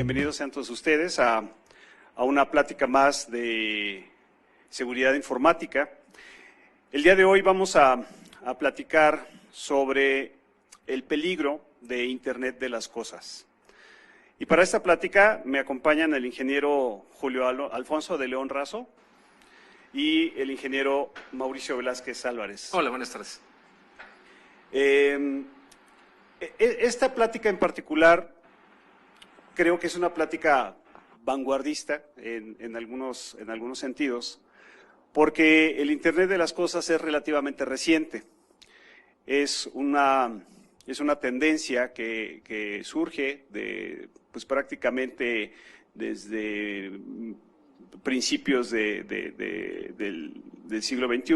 Bienvenidos sean todos ustedes a una plática más de seguridad informática. El día de hoy vamos a platicar sobre el peligro de Internet de las cosas. Y para esta plática me acompañan el ingeniero Julio Alfonso de León Razo y el ingeniero Mauricio Velázquez Álvarez. Hola, buenas tardes. Esta plática en particular creo que es una plática vanguardista en algunos sentidos, porque el Internet de las cosas es relativamente reciente. Es una tendencia que surge pues prácticamente desde principios del siglo XXI,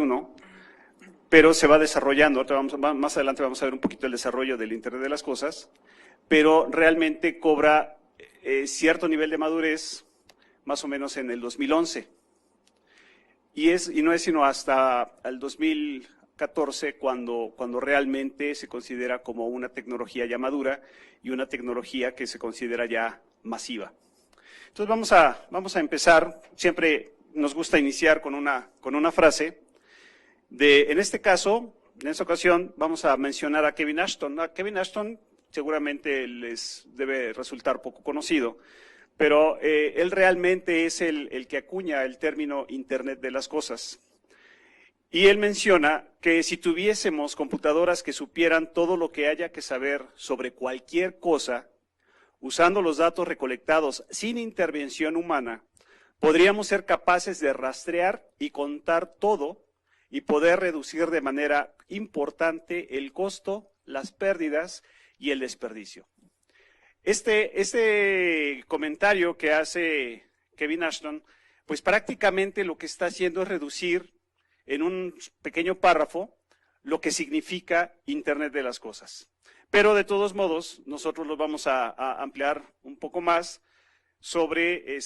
pero se va desarrollando. Más adelante vamos a ver un poquito el desarrollo del Internet de las cosas, pero realmente cobra cierto nivel de madurez más o menos en el 2011. Y no es sino hasta el 2014 cuando realmente se considera como una tecnología ya madura y una tecnología que se considera ya masiva. Entonces vamos a empezar. Siempre nos gusta iniciar con una frase. En esta ocasión vamos a mencionar a Kevin Ashton. A Kevin Ashton seguramente les debe resultar poco conocido, pero él realmente es el que acuña el término Internet de las cosas. Y él menciona que si tuviésemos computadoras que supieran todo lo que haya que saber sobre cualquier cosa, usando los datos recolectados sin intervención humana, podríamos ser capaces de rastrear y contar todo y poder reducir de manera importante el costo, las pérdidas y el desperdicio. Este comentario que hace Kevin Ashton, pues prácticamente lo que está haciendo es reducir en un pequeño párrafo lo que significa Internet de las cosas. Pero de todos modos, nosotros lo vamos a ampliar un poco más sobre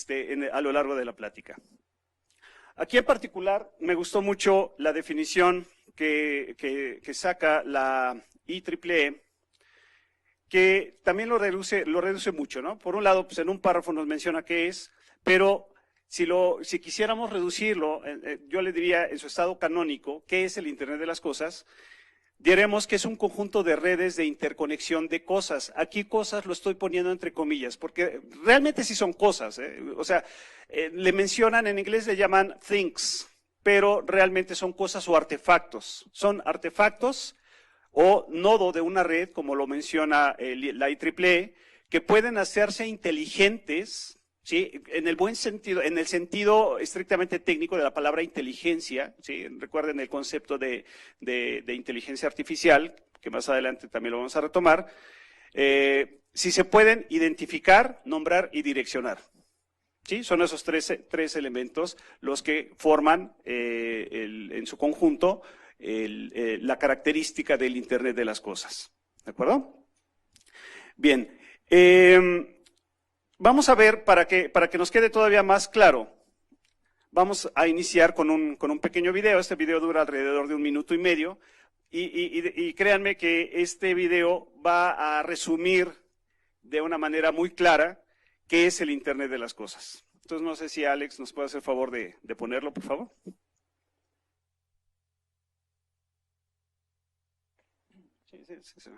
a lo largo de la plática. Aquí en particular me gustó mucho la definición que saca la IEEE, que también lo reduce mucho, ¿no? Por un lado, pues en un párrafo nos menciona qué es, pero si quisiéramos reducirlo, yo le diría en su estado canónico, ¿qué es el Internet de las cosas? Diremos que es un conjunto de redes de interconexión de cosas. Aquí cosas lo estoy poniendo entre comillas, porque realmente sí son cosas, ¿eh? O sea, le mencionan, en inglés le llaman things, pero realmente son cosas o artefactos. Son artefactos o nodo de una red, como lo menciona la IEEE, que pueden hacerse inteligentes, ¿sí? En el buen sentido, en el sentido estrictamente técnico de la palabra inteligencia, ¿sí? Recuerden el concepto de inteligencia artificial, que más adelante también lo vamos a retomar, si se pueden identificar, nombrar y direccionar. ¿Sí? Son esos tres elementos los que forman en su conjunto la característica del Internet de las cosas. ¿De acuerdo? Bien. Vamos a ver, para que nos quede todavía más claro, vamos a iniciar con un pequeño video. Este video dura alrededor de 1 minuto y medio y créanme que este video va a resumir de una manera muy clara qué es el Internet de las cosas. Entonces no sé si Alex nos puede hacer favor de ponerlo, por favor. Sí.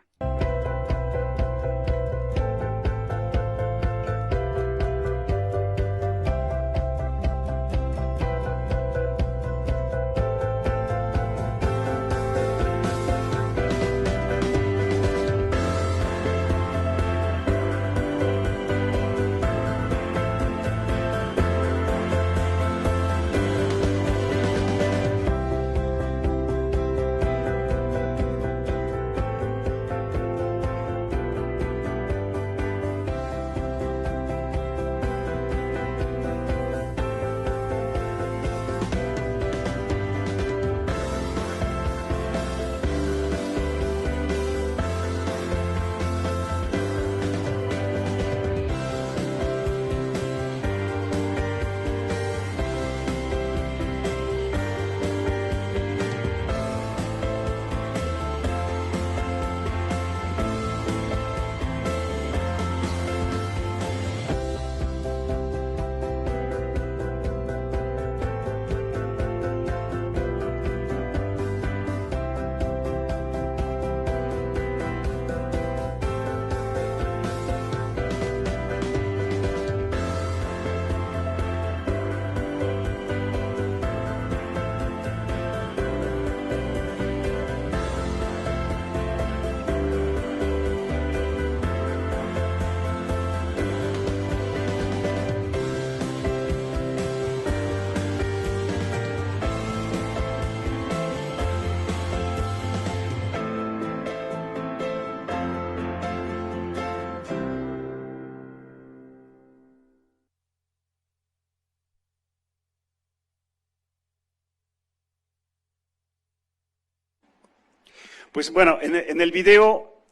Pues bueno, en el video,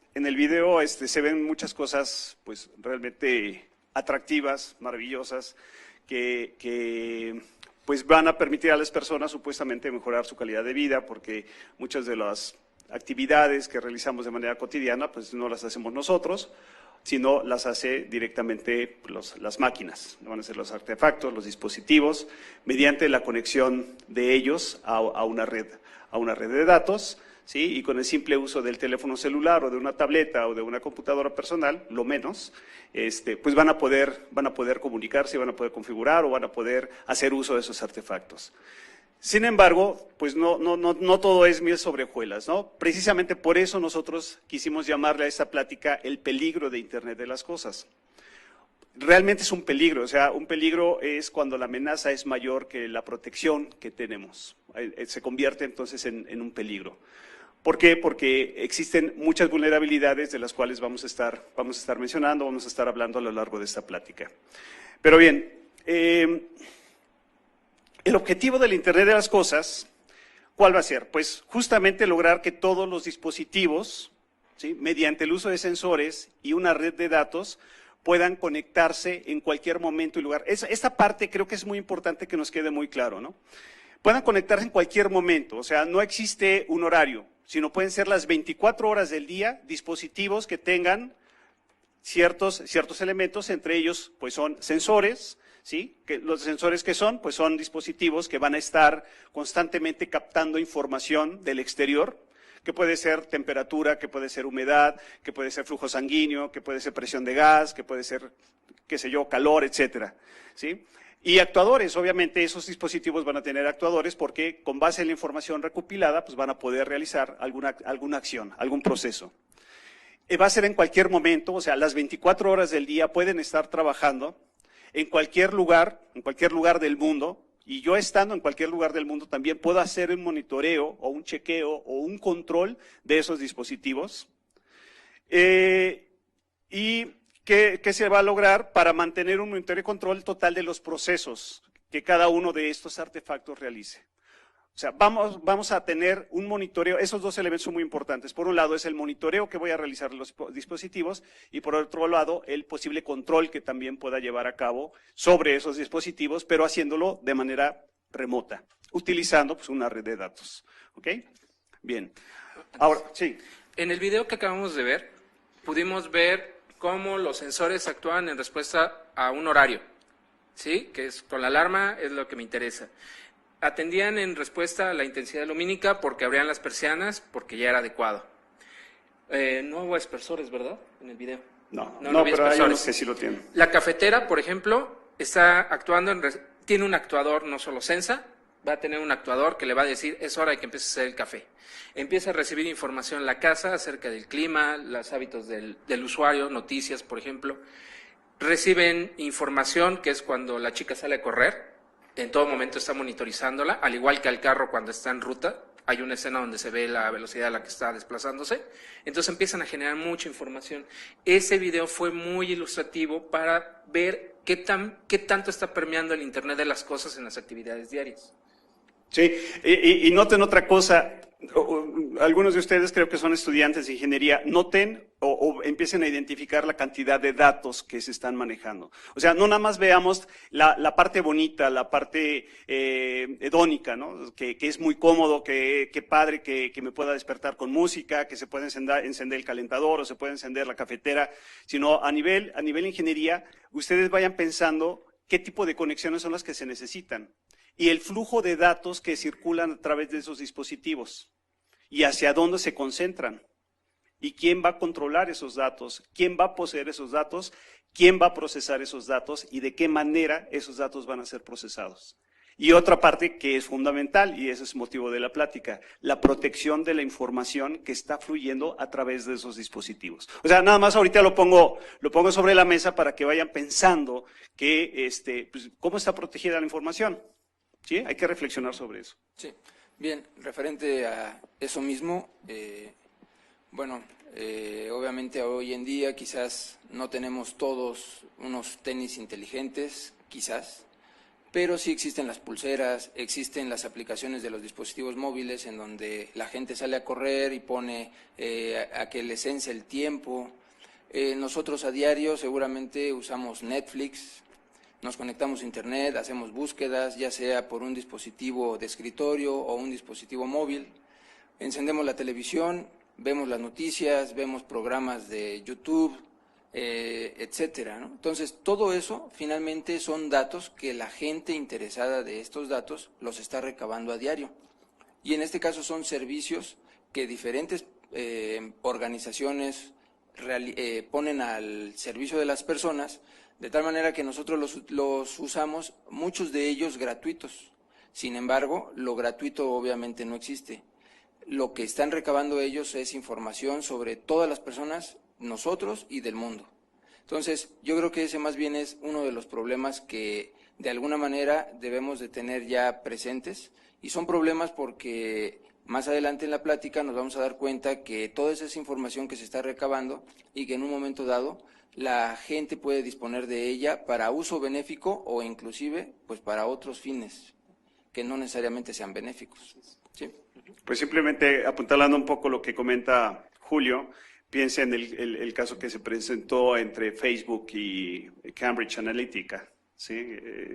se ven muchas cosas, pues realmente atractivas, maravillosas, que pues van a permitir a las personas supuestamente mejorar su calidad de vida, porque muchas de las actividades que realizamos de manera cotidiana, pues no las hacemos nosotros, sino las hace directamente las máquinas, van a ser los artefactos, los dispositivos, mediante la conexión de ellos a una red de datos, ¿sí? Y con el simple uso del teléfono celular o de una tableta o de una computadora personal, lo menos, pues van a poder comunicarse, van a poder configurar o van a poder hacer uso de esos artefactos. Sin embargo, pues no todo es miel sobre hojuelas, ¿no? Precisamente por eso nosotros quisimos llamarle a esta plática el peligro de Internet de las cosas. Realmente es un peligro, o sea, un peligro es cuando la amenaza es mayor que la protección que tenemos. Se convierte entonces en un peligro. ¿Por qué? Porque existen muchas vulnerabilidades de las cuales vamos a estar mencionando, vamos a estar hablando a lo largo de esta plática. Pero bien, el objetivo del Internet de las cosas, ¿cuál va a ser? Pues justamente lograr que todos los dispositivos, ¿sí?, mediante el uso de sensores y una red de datos, puedan conectarse en cualquier momento y lugar. Esta parte creo que es muy importante que nos quede muy claro, ¿no? Puedan conectarse en cualquier momento, o sea, no existe un horario, sino pueden ser las 24 horas del día dispositivos que tengan ciertos elementos, entre ellos pues son sensores, ¿sí? Los sensores que son, pues son dispositivos que van a estar constantemente captando información del exterior, que puede ser temperatura, que puede ser humedad, que puede ser flujo sanguíneo, que puede ser presión de gas, que puede ser, qué sé yo, calor, etcétera, ¿sí? Y actuadores, obviamente esos dispositivos van a tener actuadores porque con base en la información recopilada, pues van a poder realizar alguna acción, algún proceso. Va a ser en cualquier momento, o sea, las 24 horas del día pueden estar trabajando en cualquier lugar del mundo, y yo estando en cualquier lugar del mundo también puedo hacer un monitoreo o un chequeo o un control de esos dispositivos. ¿Y qué se va a lograr para mantener un monitoreo y control total de los procesos que cada uno de estos artefactos realice? O sea, vamos a tener un monitoreo, esos dos elementos son muy importantes. Por un lado es el monitoreo que voy a realizar de los dispositivos y por otro lado el posible control que también pueda llevar a cabo sobre esos dispositivos, pero haciéndolo de manera remota, utilizando pues una red de datos. ¿Ok? Bien. Ahora, sí. En el video que acabamos de ver, pudimos ver cómo los sensores actúan en respuesta a un horario, ¿sí? Que es con la alarma, es lo que me interesa. Atendían en respuesta a la intensidad lumínica porque abrían las persianas, porque ya era adecuado. No hubo aspersores, ¿verdad? En el video. No, había pero hay unos aspersores. que sí lo tienen. La cafetera, por ejemplo, está actuando, tiene un actuador, no solo Sensa, va a tener un actuador que le va a decir, es hora de que empiece a hacer el café. Empieza a recibir información en la casa acerca del clima, los hábitos del usuario, noticias, por ejemplo. Reciben información, que es cuando la chica sale a correr, en todo momento está monitorizándola, al igual que al carro cuando está en ruta. Hay una escena donde se ve la velocidad a la que está desplazándose. Entonces empiezan a generar mucha información. Ese video fue muy ilustrativo para ver qué tanto está permeando el Internet de las cosas en las actividades diarias. Sí, y noten otra cosa, algunos de ustedes creo que son estudiantes de ingeniería, noten o empiecen a identificar la cantidad de datos que se están manejando. O sea, no nada más veamos la parte bonita, la parte hedónica, ¿no? Que es muy cómodo, que padre que me pueda despertar con música, que se puede encender el calentador o se puede encender la cafetera, sino a nivel ingeniería, ustedes vayan pensando qué tipo de conexiones son las que se necesitan y el flujo de datos que circulan a través de esos dispositivos y hacia dónde se concentran y quién va a controlar esos datos, quién va a poseer esos datos, quién va a procesar esos datos y de qué manera esos datos van a ser procesados. Y otra parte que es fundamental, y ese es motivo de la plática, la protección de la información que está fluyendo a través de esos dispositivos. O sea, nada más ahorita lo pongo sobre la mesa para que vayan pensando que, pues, ¿cómo está protegida la información? ¿Sí? Hay que reflexionar sobre eso. Sí, bien, referente a eso mismo, obviamente hoy en día quizás no tenemos todos unos tenis inteligentes, quizás, pero sí existen las pulseras, existen las aplicaciones de los dispositivos móviles en donde la gente sale a correr y pone a que le sense el tiempo. Nosotros a diario seguramente usamos Netflix, nos conectamos a internet, hacemos búsquedas, ya sea por un dispositivo de escritorio o un dispositivo móvil. Encendemos la televisión, vemos las noticias, vemos programas de YouTube, etcétera, ¿no? Entonces, todo eso finalmente son datos que la gente interesada de estos datos los está recabando a diario. Y en este caso son servicios que diferentes organizaciones ponen al servicio de las personas, de tal manera que nosotros los usamos, muchos de ellos gratuitos. Sin embargo, lo gratuito obviamente no existe. Lo que están recabando ellos es información sobre todas las personas, nosotros y del mundo. Entonces, yo creo que ese más bien es uno de los problemas que de alguna manera debemos de tener ya presentes, y son problemas porque más adelante en la plática nos vamos a dar cuenta que toda esa información que se está recabando y que en un momento dado la gente puede disponer de ella para uso benéfico o inclusive pues para otros fines que no necesariamente sean benéficos. ¿Sí? Pues simplemente apuntalando un poco lo que comenta Julio, piensa en el caso que se presentó entre Facebook y Cambridge Analytica, ¿sí?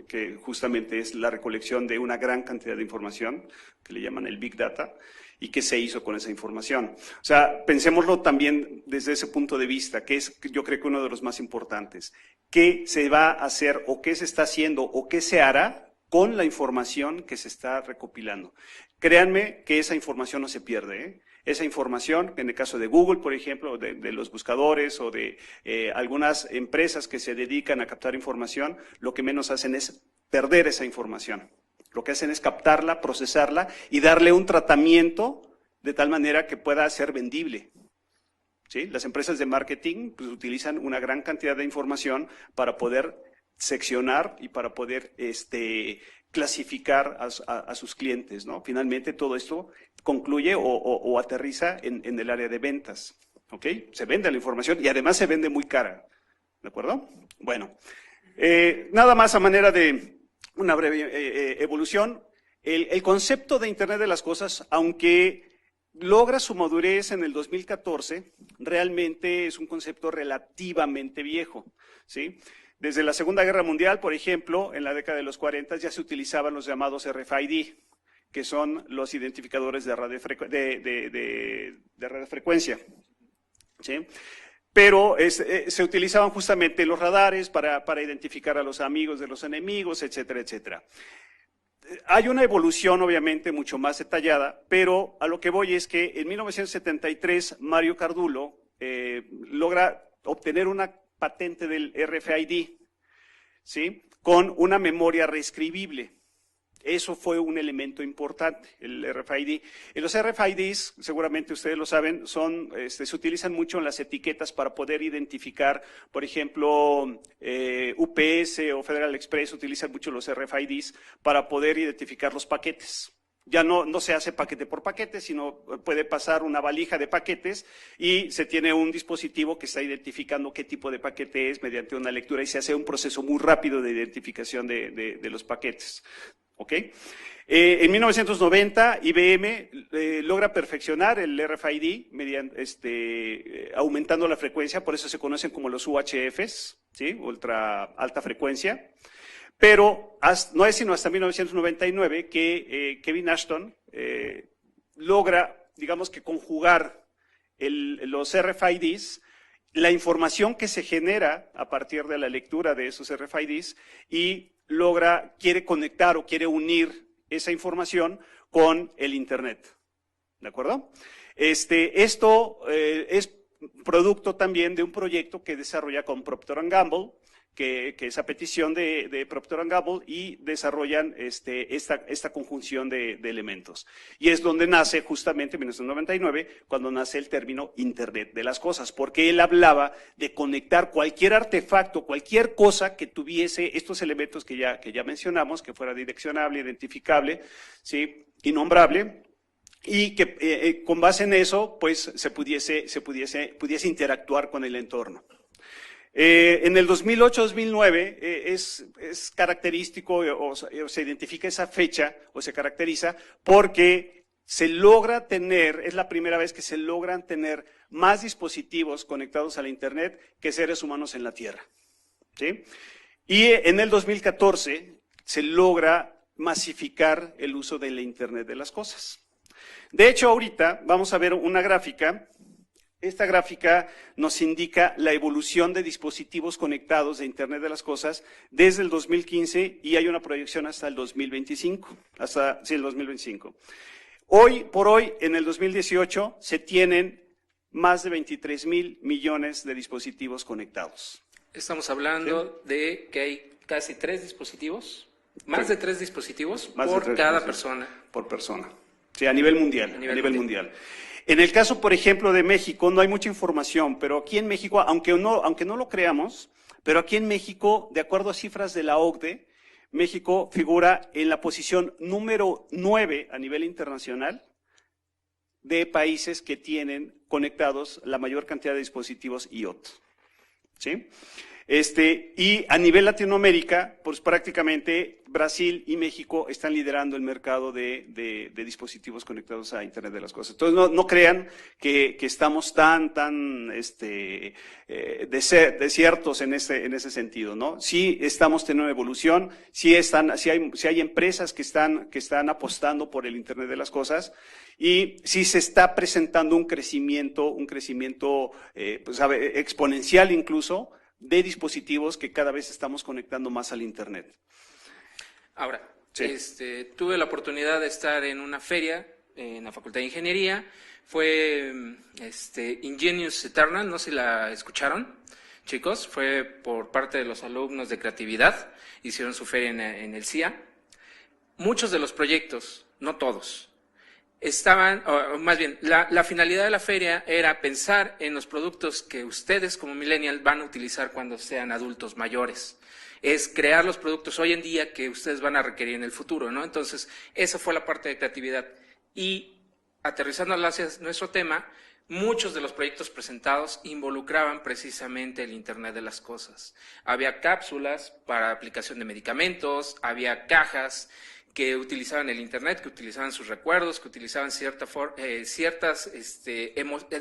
Que justamente es la recolección de una gran cantidad de información, que le llaman el Big Data, y qué se hizo con esa información. O sea, pensémoslo también desde ese punto de vista, que es yo creo que uno de los más importantes. ¿Qué se va a hacer o qué se está haciendo o qué se hará con la información que se está recopilando? Créanme que esa información no se pierde, ¿eh? Esa información, en el caso de Google, por ejemplo, de los buscadores o de algunas empresas que se dedican a captar información, lo que menos hacen es perder esa información. Lo que hacen es captarla, procesarla y darle un tratamiento de tal manera que pueda ser vendible. ¿Sí? Las empresas de marketing pues, utilizan una gran cantidad de información para poder seccionar y para poder clasificar a sus clientes, ¿no? Finalmente todo esto concluye o aterriza en el área de ventas, ¿ok? Se vende la información y además se vende muy cara, ¿de acuerdo? Bueno, nada más a manera de una breve evolución, el concepto de Internet de las Cosas, aunque logra su madurez en el 2014, realmente es un concepto relativamente viejo, ¿sí? Desde la Segunda Guerra Mundial, por ejemplo, en la década de los 40 ya se utilizaban los llamados RFID, que son los identificadores de radiofrecuencia, ¿sí? Pero se utilizaban justamente los radares para identificar a los amigos de los enemigos, etcétera, etcétera. Hay una evolución, obviamente, mucho más detallada, pero a lo que voy es que en 1973 Mario Cardulo logra obtener una patente del RFID, ¿sí? Con una memoria reescribible. Eso fue un elemento importante, el RFID. Y los RFIDs, seguramente ustedes lo saben, se utilizan mucho en las etiquetas para poder identificar, por ejemplo, UPS o Federal Express utilizan mucho los RFIDs para poder identificar los paquetes. Ya no se hace paquete por paquete, sino puede pasar una valija de paquetes y se tiene un dispositivo que está identificando qué tipo de paquete es mediante una lectura y se hace un proceso muy rápido de identificación de los paquetes. ¿Ok? En 1990, IBM logra perfeccionar el RFID mediante, aumentando la frecuencia, por eso se conocen como los UHFs, ¿sí? Ultra alta frecuencia. Pero no es sino hasta 1999 que Kevin Ashton logra, digamos que conjugar los RFIDs, la información que se genera a partir de la lectura de esos RFIDs y quiere conectar o quiere unir esa información con el Internet. ¿De acuerdo? Esto es producto también de un proyecto que desarrolla con Procter & Gamble, que es a petición de Procter & Gamble, y desarrollan esta conjunción de elementos. Y es donde nace justamente en 1999, cuando nace el término Internet de las Cosas, porque él hablaba de conectar cualquier artefacto, cualquier cosa que tuviese estos elementos que ya mencionamos, que fuera direccionable, identificable, ¿sí? Y nombrable, y que con base en eso, pues se pudiese interactuar con el entorno. En el 2008-2009 es característico o se identifica esa fecha o se caracteriza porque se logra tener, es la primera vez que se logran tener más dispositivos conectados a la Internet que seres humanos en la Tierra, ¿sí? Y en el 2014 se logra masificar el uso de la Internet de las cosas. De hecho, ahorita vamos a ver una gráfica. Esta gráfica nos indica la evolución de dispositivos conectados de Internet de las cosas desde el 2015 y hay una proyección hasta el 2025, el 2025. Hoy por hoy, en el 2018, se tienen más de 23,000 millones de dispositivos conectados. Estamos hablando de que hay casi 3 dispositivos, más de 3 dispositivos por cada persona. Por persona. Sí, a nivel mundial. A nivel mundial. En el caso, por ejemplo, de México, no hay mucha información, pero aquí en México, aunque no lo creamos, pero aquí en México, de acuerdo a cifras de la OCDE, México figura en la posición número 9 a nivel internacional de países que tienen conectados la mayor cantidad de dispositivos IoT. ¿Sí? Y a nivel Latinoamérica, pues prácticamente Brasil y México están liderando el mercado de dispositivos conectados a Internet de las cosas. Entonces, no crean que estamos tan desiertos en ese sentido, ¿no? Sí estamos teniendo evolución, sí hay empresas que están apostando por el Internet de las cosas y sí se está presentando un crecimiento exponencial incluso, de dispositivos que cada vez estamos conectando más al Internet. Ahora, sí. Tuve la oportunidad de estar en una feria en la Facultad de Ingeniería, fue Ingenious Eternal, no sé si la escucharon, chicos, fue por parte de los alumnos de creatividad, hicieron su feria en el CIA. Muchos de los proyectos, no todos, estaban, o más bien, la finalidad de la feria era pensar en los productos que ustedes como millennials van a utilizar cuando sean adultos mayores. Es crear los productos hoy en día que ustedes van a requerir en el futuro, ¿no? Entonces, esa fue la parte de creatividad. Y aterrizando hacia nuestro tema, muchos de los proyectos presentados involucraban precisamente el Internet de las cosas. Había cápsulas para aplicación de medicamentos, había cajas que utilizaban el Internet, que utilizaban sus recuerdos, que utilizaban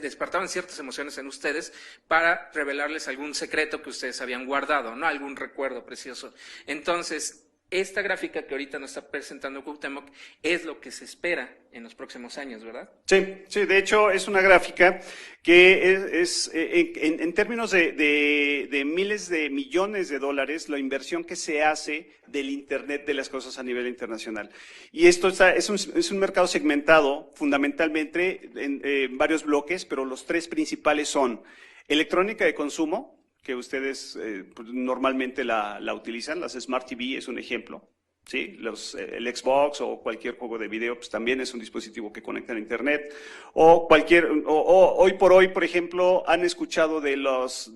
despertaban ciertas emociones en ustedes para revelarles algún secreto que ustedes habían guardado, ¿no? Algún recuerdo precioso. Entonces, esta gráfica que ahorita nos está presentando Cuauhtémoc es lo que se espera en los próximos años, ¿verdad? Sí, de hecho es una gráfica que es en términos de miles de millones de dólares la inversión que se hace del Internet de las cosas a nivel internacional. Y esto es un mercado segmentado fundamentalmente en varios bloques, pero los 3 principales son electrónica de consumo, que ustedes normalmente la utilizan, las Smart TV es un ejemplo, ¿sí? El Xbox o cualquier juego de video pues también es un dispositivo que conecta a Internet, o hoy por hoy, por ejemplo, han escuchado de los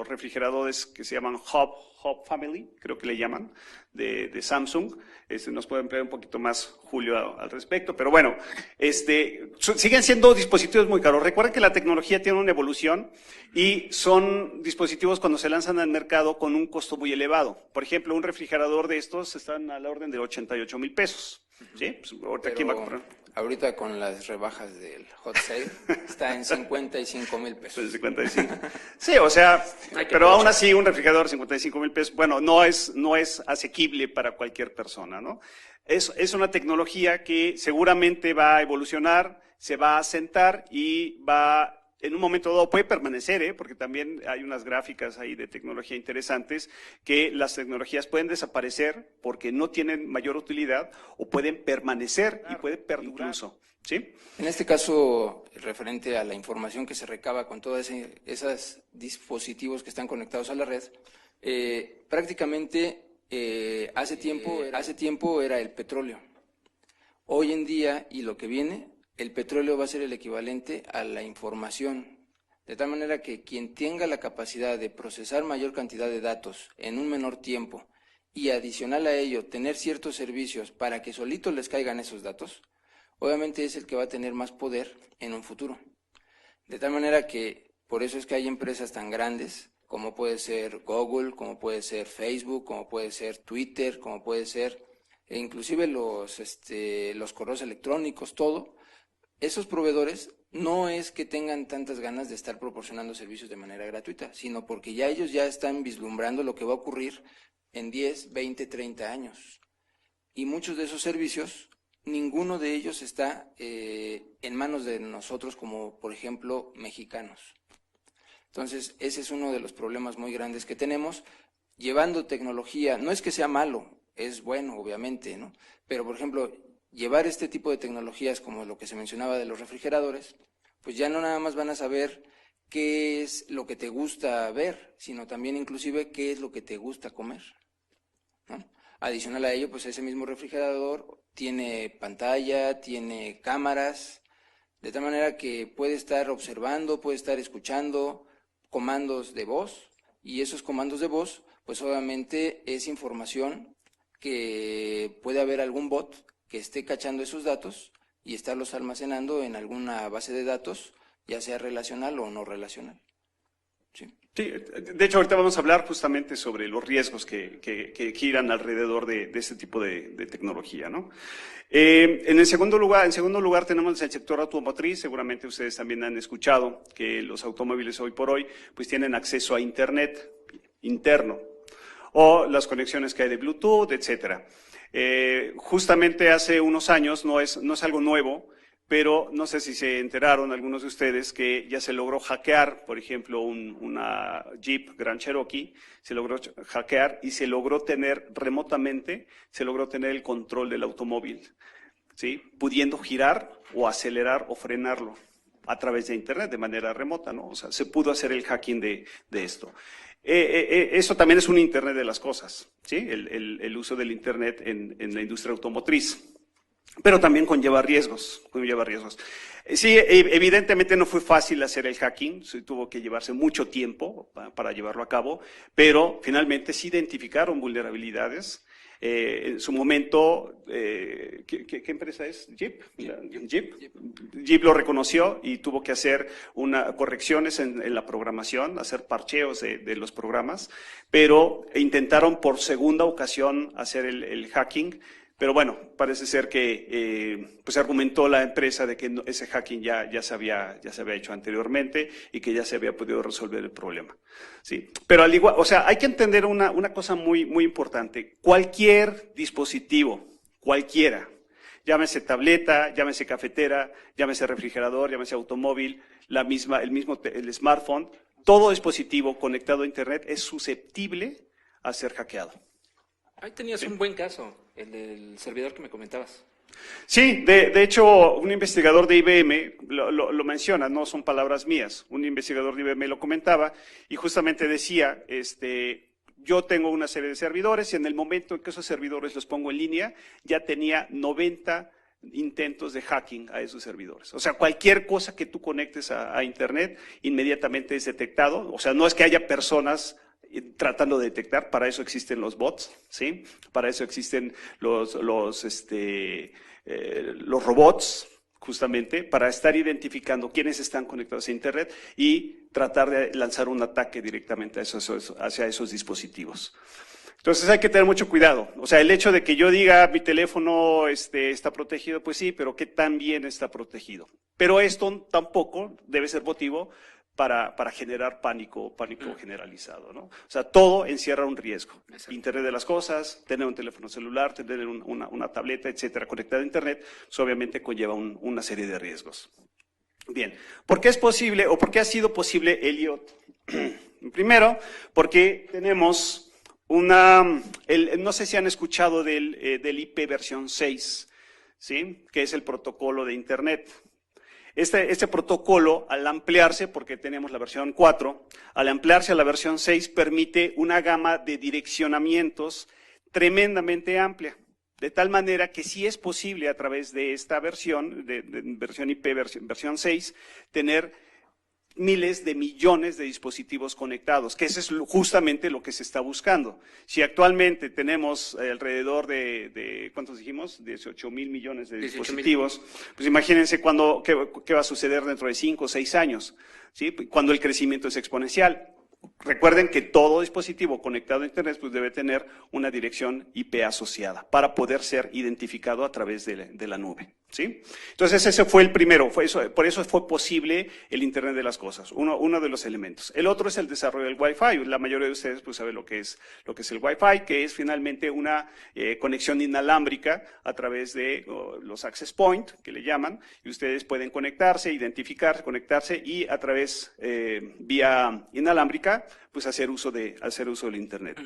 refrigeradores que se llaman Hub Family, creo que le llaman, de Samsung. Nos puede emplear un poquito más Julio al respecto, pero bueno, siguen siendo dispositivos muy caros. Recuerden que la tecnología tiene una evolución y son dispositivos cuando se lanzan al mercado con un costo muy elevado. Por ejemplo, un refrigerador de estos están a la orden de 88,000 pesos. ¿Sí? Pues, ahorita, ¿quién va a comprar? Ahorita con las rebajas del hot sale está en 55,000 pesos. 55. Sí, o sea, pero aún así un refrigerador de 55,000 pesos, bueno, no es asequible para cualquier persona, ¿no? Es una tecnología que seguramente va a evolucionar, se va a asentar y va en un momento dado puede permanecer, porque también hay unas gráficas ahí de tecnología interesantes, que las tecnologías pueden desaparecer porque no tienen mayor utilidad o pueden permanecer y pueden perdurar incluso, ¿sí? En este caso, referente a la información que se recaba con todos esos dispositivos que están conectados a la red, prácticamente hace tiempo era el petróleo. Hoy en día, y lo que viene, el petróleo va a ser el equivalente a la información, de tal manera que quien tenga la capacidad de procesar mayor cantidad de datos en un menor tiempo y adicional a ello tener ciertos servicios para que solitos les caigan esos datos, obviamente es el que va a tener más poder en un futuro. De tal manera que por eso es que hay empresas tan grandes como puede ser Google, como puede ser Facebook, como puede ser Twitter, como puede ser inclusive los correos electrónicos, todo. Esos proveedores no es que tengan tantas ganas de estar proporcionando servicios de manera gratuita, sino porque ya ellos ya están vislumbrando lo que va a ocurrir en 10, 20, 30 años. Y muchos de esos servicios, ninguno de ellos está en manos de nosotros como, por ejemplo, mexicanos. Entonces, ese es uno de los problemas muy grandes que tenemos, llevando tecnología. No es que sea malo, es bueno, obviamente, ¿no? Pero, por ejemplo, llevar este tipo de tecnologías como lo que se mencionaba de los refrigeradores, pues ya no nada más van a saber qué es lo que te gusta ver, sino también inclusive qué es lo que te gusta comer, ¿no? Adicional a ello, pues ese mismo refrigerador tiene pantalla, tiene cámaras, de tal manera que puede estar observando, puede estar escuchando comandos de voz, y esos comandos de voz, pues obviamente es información que puede haber algún bot que esté cachando esos datos y estarlos almacenando en alguna base de datos, ya sea relacional o no relacional. Sí. Sí, de hecho ahorita vamos a hablar justamente sobre los riesgos que giran alrededor de este tipo de tecnología, ¿no? En segundo lugar tenemos el sector automotriz. Seguramente ustedes también han escuchado que los automóviles hoy por hoy pues tienen acceso a Internet interno o las conexiones que hay de Bluetooth, etcétera. Justamente hace unos años, no es algo nuevo, pero no sé si se enteraron algunos de ustedes que ya se logró hackear, por ejemplo, una Jeep Grand Cherokee, se logró hackear y se logró tener remotamente, el control del automóvil, ¿sí? Pudiendo girar o acelerar o frenarlo a través de Internet de manera remota, ¿no? O sea, se pudo hacer el hacking de esto. Eso también es un Internet de las cosas, ¿sí? El uso del Internet en la industria automotriz. Pero también conlleva riesgos. Sí, evidentemente no fue fácil hacer el hacking, tuvo que llevarse mucho tiempo para llevarlo a cabo, pero finalmente se identificaron vulnerabilidades. En su momento, ¿qué empresa es? ¿Jeep? Jeep lo reconoció y tuvo que hacer correcciones en la programación, hacer parcheos de los programas, pero intentaron por segunda ocasión hacer el hacking. Pero bueno, parece ser que pues argumentó la empresa de que ese hacking ya se había hecho anteriormente y que ya se había podido resolver el problema. Sí, pero al igual, o sea, hay que entender una cosa muy importante. Cualquier dispositivo, cualquiera, llámese tableta, llámese cafetera, llámese refrigerador, llámese automóvil, el smartphone, todo dispositivo conectado a Internet es susceptible a ser hackeado. Ahí tenías un buen caso, el del servidor que me comentabas. Sí, de hecho, un investigador de IBM lo menciona, no son palabras mías. Un investigador de IBM lo comentaba y justamente decía, yo tengo una serie de servidores y en el momento en que esos servidores los pongo en línea, ya tenía 90 intentos de hacking a esos servidores. O sea, cualquier cosa que tú conectes a Internet, inmediatamente es detectado. O sea, no es que haya personas tratando de detectar, para eso existen los bots, ¿sí? Para eso existen los robots, justamente, para estar identificando quiénes están conectados a Internet y tratar de lanzar un ataque directamente hacia esos dispositivos. Entonces hay que tener mucho cuidado. O sea, el hecho de que yo diga mi teléfono está protegido, pues sí, pero ¿qué tan bien está protegido? Pero esto tampoco debe ser motivo para generar pánico generalizado, ¿no? O sea, todo encierra un riesgo. Exacto. Internet de las cosas, tener un teléfono celular, tener una tableta, etcétera, conectada a Internet, pues obviamente conlleva una serie de riesgos. Bien, ¿por qué es posible o por qué ha sido posible Elliot? Primero, porque tenemos no sé si han escuchado del IP versión 6, ¿sí? Que es el protocolo de Internet. Este protocolo, al ampliarse, porque tenemos la versión 4, al ampliarse a la versión 6, permite una gama de direccionamientos tremendamente amplia. De tal manera que sí es posible a través de esta versión, versión IP, versión 6, tener miles de millones de dispositivos conectados, que eso es justamente lo que se está buscando. Si actualmente tenemos alrededor de ¿cuántos dijimos? 18,000 millones de dispositivos, pues imagínense qué va a suceder dentro de 5 o 6 años, ¿sí? Cuando el crecimiento es exponencial. Recuerden que todo dispositivo conectado a Internet pues debe tener una dirección IP asociada para poder ser identificado a través de la nube, ¿sí? Entonces ese fue el primero, por eso fue posible el Internet de las cosas, uno de los elementos. El otro es el desarrollo del Wi-Fi. La mayoría de ustedes pues saben lo que es el Wi-Fi, que es finalmente una conexión inalámbrica a través de los access point, que le llaman, y ustedes pueden conectarse, identificarse, conectarse y a través vía inalámbrica pues hacer uso del Internet.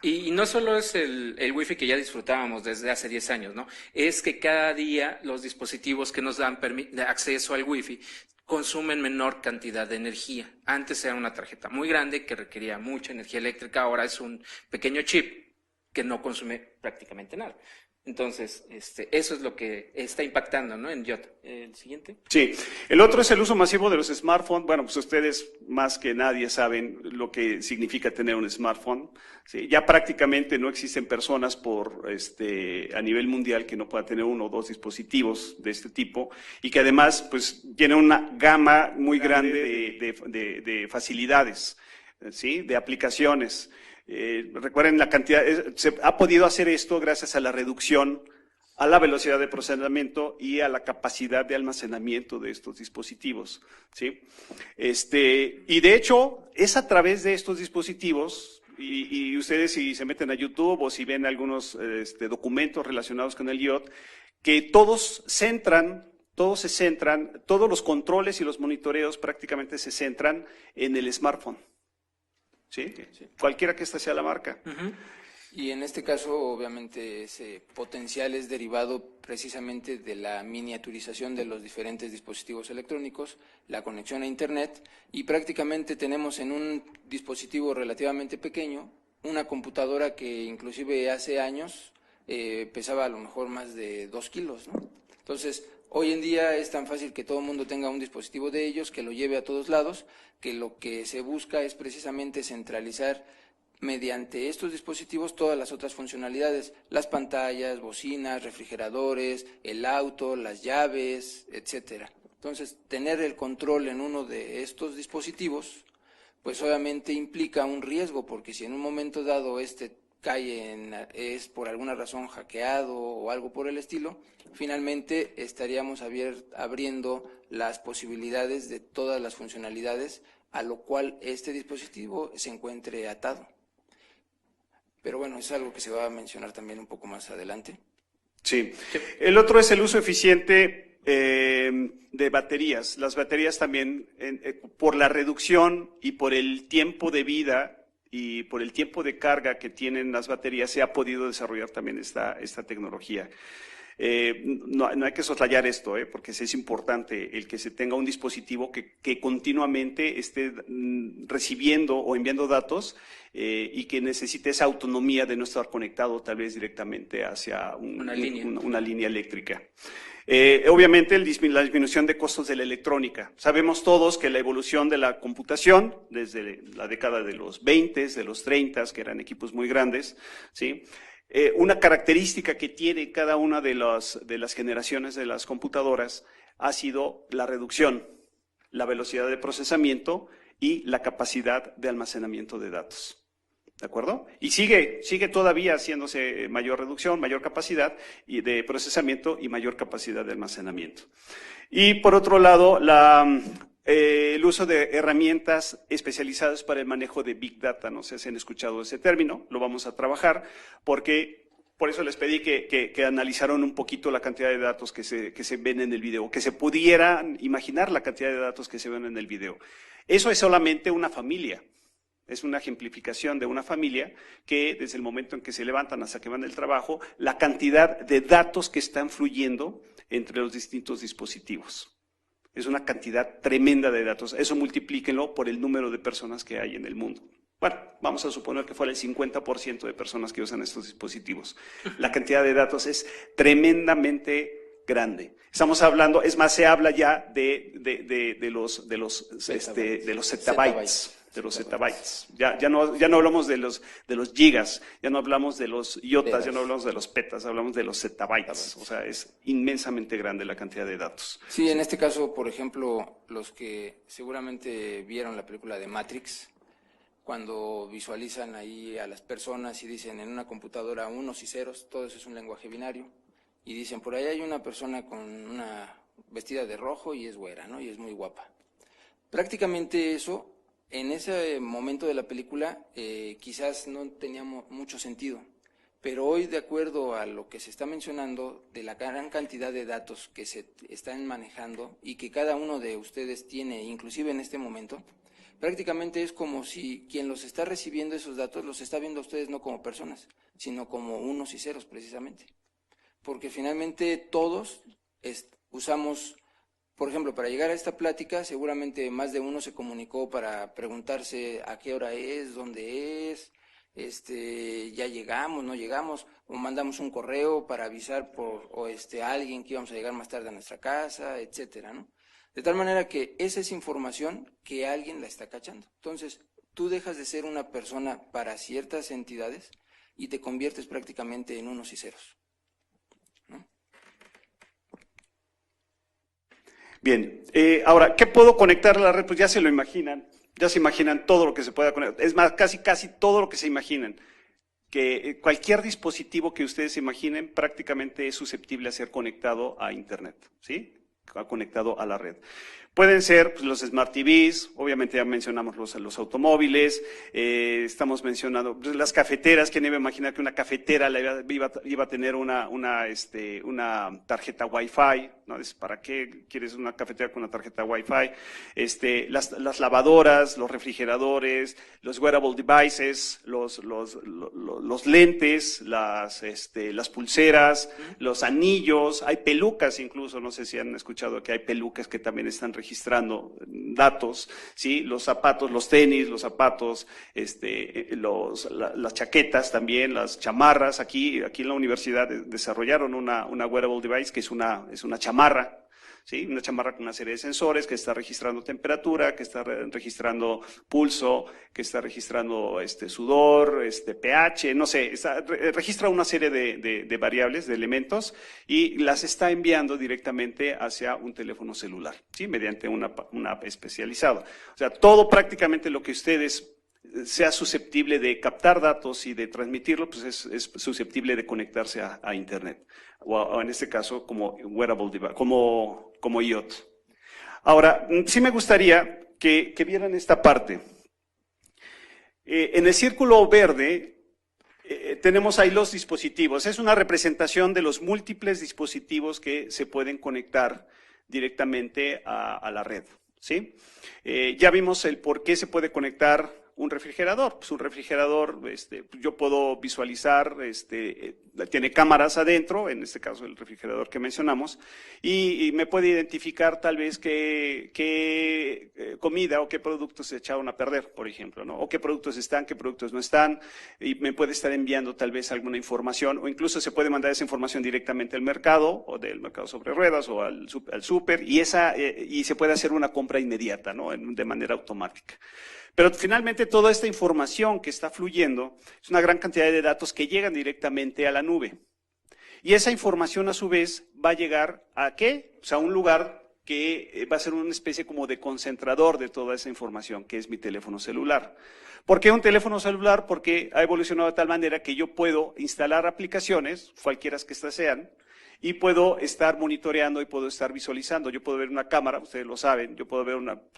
Y no solo es el Wi-Fi que ya disfrutábamos desde hace 10 años, ¿no? Es que cada día los dispositivos que nos dan acceso al Wi-Fi consumen menor cantidad de energía. Antes era una tarjeta muy grande que requería mucha energía eléctrica, ahora es un pequeño chip que no consume prácticamente nada. Entonces, eso es lo que está impactando, ¿no? En IoT. ¿El siguiente? Sí. El otro es el uso masivo de los smartphones. Bueno, pues ustedes más que nadie saben lo que significa tener un smartphone. Sí, ya prácticamente no existen personas a nivel mundial que no puedan tener uno o dos dispositivos de este tipo y que además, pues, tienen una gama muy grande de facilidades, ¿sí? De aplicaciones. Recuerden la cantidad, se ha podido hacer esto gracias a la reducción, a la velocidad de procesamiento y a la capacidad de almacenamiento de estos dispositivos, ¿sí? Y de hecho, es a través de estos dispositivos, y ustedes si se meten a YouTube o si ven algunos documentos relacionados con el IoT, que todos se centran, todos los controles y los monitoreos prácticamente se centran en el smartphone. ¿Sí? Sí, cualquiera que esta sea la marca. Uh-huh. Y en este caso, obviamente, ese potencial es derivado precisamente de la miniaturización de los diferentes dispositivos electrónicos, la conexión a Internet, y prácticamente tenemos en un dispositivo relativamente pequeño una computadora que inclusive hace años pesaba a lo mejor más de 2 kilos, ¿no? Entonces, hoy en día es tan fácil que todo el mundo tenga un dispositivo de ellos, que lo lleve a todos lados, que lo que se busca es precisamente centralizar mediante estos dispositivos todas las otras funcionalidades, las pantallas, bocinas, refrigeradores, el auto, las llaves, etcétera. Entonces, tener el control en uno de estos dispositivos, pues obviamente implica un riesgo, porque si en un momento dado es por alguna razón hackeado o algo por el estilo, finalmente estaríamos abriendo las posibilidades de todas las funcionalidades a lo cual este dispositivo se encuentre atado. Pero bueno, es algo que se va a mencionar también un poco más adelante. Sí. El otro es el uso eficiente de baterías. Las baterías también, por la reducción y por el tiempo de vida y por el tiempo de carga que tienen las baterías, se ha podido desarrollar también esta tecnología. No hay que soslayar esto, porque es importante el que se tenga un dispositivo que continuamente esté recibiendo o enviando datos y que necesite esa autonomía de no estar conectado tal vez directamente hacia una línea eléctrica. Obviamente la disminución de costos de la electrónica. Sabemos todos que la evolución de la computación, desde la década de los 20, de los 30, que eran equipos muy grandes, ¿sí? Una característica que tiene cada una de las generaciones de las computadoras ha sido la reducción, la velocidad de procesamiento y la capacidad de almacenamiento de datos. ¿De acuerdo? Y sigue todavía haciéndose mayor reducción, mayor capacidad de procesamiento y mayor capacidad de almacenamiento. Y por otro lado, el uso de herramientas especializadas para el manejo de Big Data. No sé si han escuchado ese término, lo vamos a trabajar, porque por eso les pedí que analizaran un poquito la cantidad de datos que se ven en el video, que se pudieran imaginar la cantidad de datos que se ven en el video. Eso es solamente una familia. Es una ejemplificación de una familia que desde el momento en que se levantan hasta que van del trabajo, la cantidad de datos que están fluyendo entre los distintos dispositivos. Es una cantidad tremenda de datos. Eso multiplíquenlo por el número de personas que hay en el mundo. Bueno, vamos a suponer que fuera el 50% de personas que usan estos dispositivos. La cantidad de datos es tremendamente grande. Estamos hablando, es más, se habla ya de los zettabytes. De los zettabytes. Ya no hablamos de los gigas, ya no hablamos de los iotas, ya no hablamos de los petas, hablamos de los zettabytes. O sea, es inmensamente grande la cantidad de datos. Sí, en este caso, por ejemplo, los que seguramente vieron la película de Matrix, cuando visualizan ahí a las personas y dicen en una computadora unos y ceros, todo eso es un lenguaje binario, y dicen por ahí hay una persona con una vestida de rojo y es güera, ¿no? Y es muy guapa. Prácticamente eso, en ese momento de la película, quizás no tenía mucho sentido, pero hoy, de acuerdo a lo que se está mencionando, de la gran cantidad de datos que se están manejando y que cada uno de ustedes tiene, inclusive en este momento, prácticamente es como si quien los está recibiendo esos datos los está viendo a ustedes no como personas, sino como unos y ceros precisamente. Porque finalmente todos usamos, por ejemplo, para llegar a esta plática, seguramente más de uno se comunicó para preguntarse a qué hora es, dónde es, ya llegamos, no llegamos, o mandamos un correo para avisar a alguien que íbamos a llegar más tarde a nuestra casa, etcétera, ¿no? De tal manera que esa es información que alguien la está cachando. Entonces, tú dejas de ser una persona para ciertas entidades y te conviertes prácticamente en unos y ceros, ¿no? Bien, ahora, ¿qué puedo conectar a la red? Pues ya se lo imaginan, todo lo que se pueda conectar. Es más, casi todo lo que se imaginan. Que cualquier dispositivo que ustedes se imaginen prácticamente es susceptible a ser conectado a Internet, ¿sí? Conectado a la red. Pueden ser pues, los Smart TVs, obviamente ya mencionamos los automóviles, estamos mencionando pues, las cafeteras. ¿Quién iba a imaginar que una cafetera iba a tener una tarjeta Wi-Fi? ¿No? ¿Para qué quieres una cafetera con una tarjeta Wi-Fi? Las lavadoras, los refrigeradores, los wearable devices, los lentes, las pulseras, los anillos, hay pelucas incluso, no sé si han escuchado que hay pelucas que también están registrando datos, ¿sí? Los zapatos, los tenis, los zapatos, las chaquetas también, las chamarras. Aquí en la universidad desarrollaron una wearable device que es una chamarra, ¿sí? Una chamarra con una serie de sensores que está registrando temperatura, que está registrando pulso, que está registrando sudor, pH, no sé, registra una serie de variables, de elementos, y las está enviando directamente hacia un teléfono celular, ¿sí? Mediante una app especializada. O sea, todo prácticamente lo que ustedes sea susceptible de captar datos y de transmitirlo, pues es susceptible de conectarse a Internet, o en este caso como wearable device, como IoT. Ahora, sí me gustaría que vieran esta parte. En el círculo verde tenemos ahí los dispositivos. Es una representación de los múltiples dispositivos que se pueden conectar directamente a la red, ¿sí? Ya vimos el por qué se puede conectar un refrigerador. Pues un refrigerador, yo puedo visualizar, tiene cámaras adentro, en este caso el refrigerador que mencionamos, y me puede identificar tal vez qué comida o qué productos se echaron a perder, por ejemplo, ¿no? O qué productos están, qué productos no están, y me puede estar enviando tal vez alguna información, o incluso se puede mandar esa información directamente al mercado, o del mercado sobre ruedas, o al súper, y se puede hacer una compra inmediata, ¿no? De manera automática. Pero finalmente toda esta información que está fluyendo es una gran cantidad de datos que llegan directamente a la nube. Y esa información a su vez va a llegar ¿a qué? Pues a un lugar que va a ser una especie como de concentrador de toda esa información, que es mi teléfono celular. ¿Por qué un teléfono celular? Porque ha evolucionado de tal manera que yo puedo instalar aplicaciones, cualquiera que estas sean, y puedo estar monitoreando y puedo estar visualizando. Yo puedo ver una cámara, ustedes lo saben, yo puedo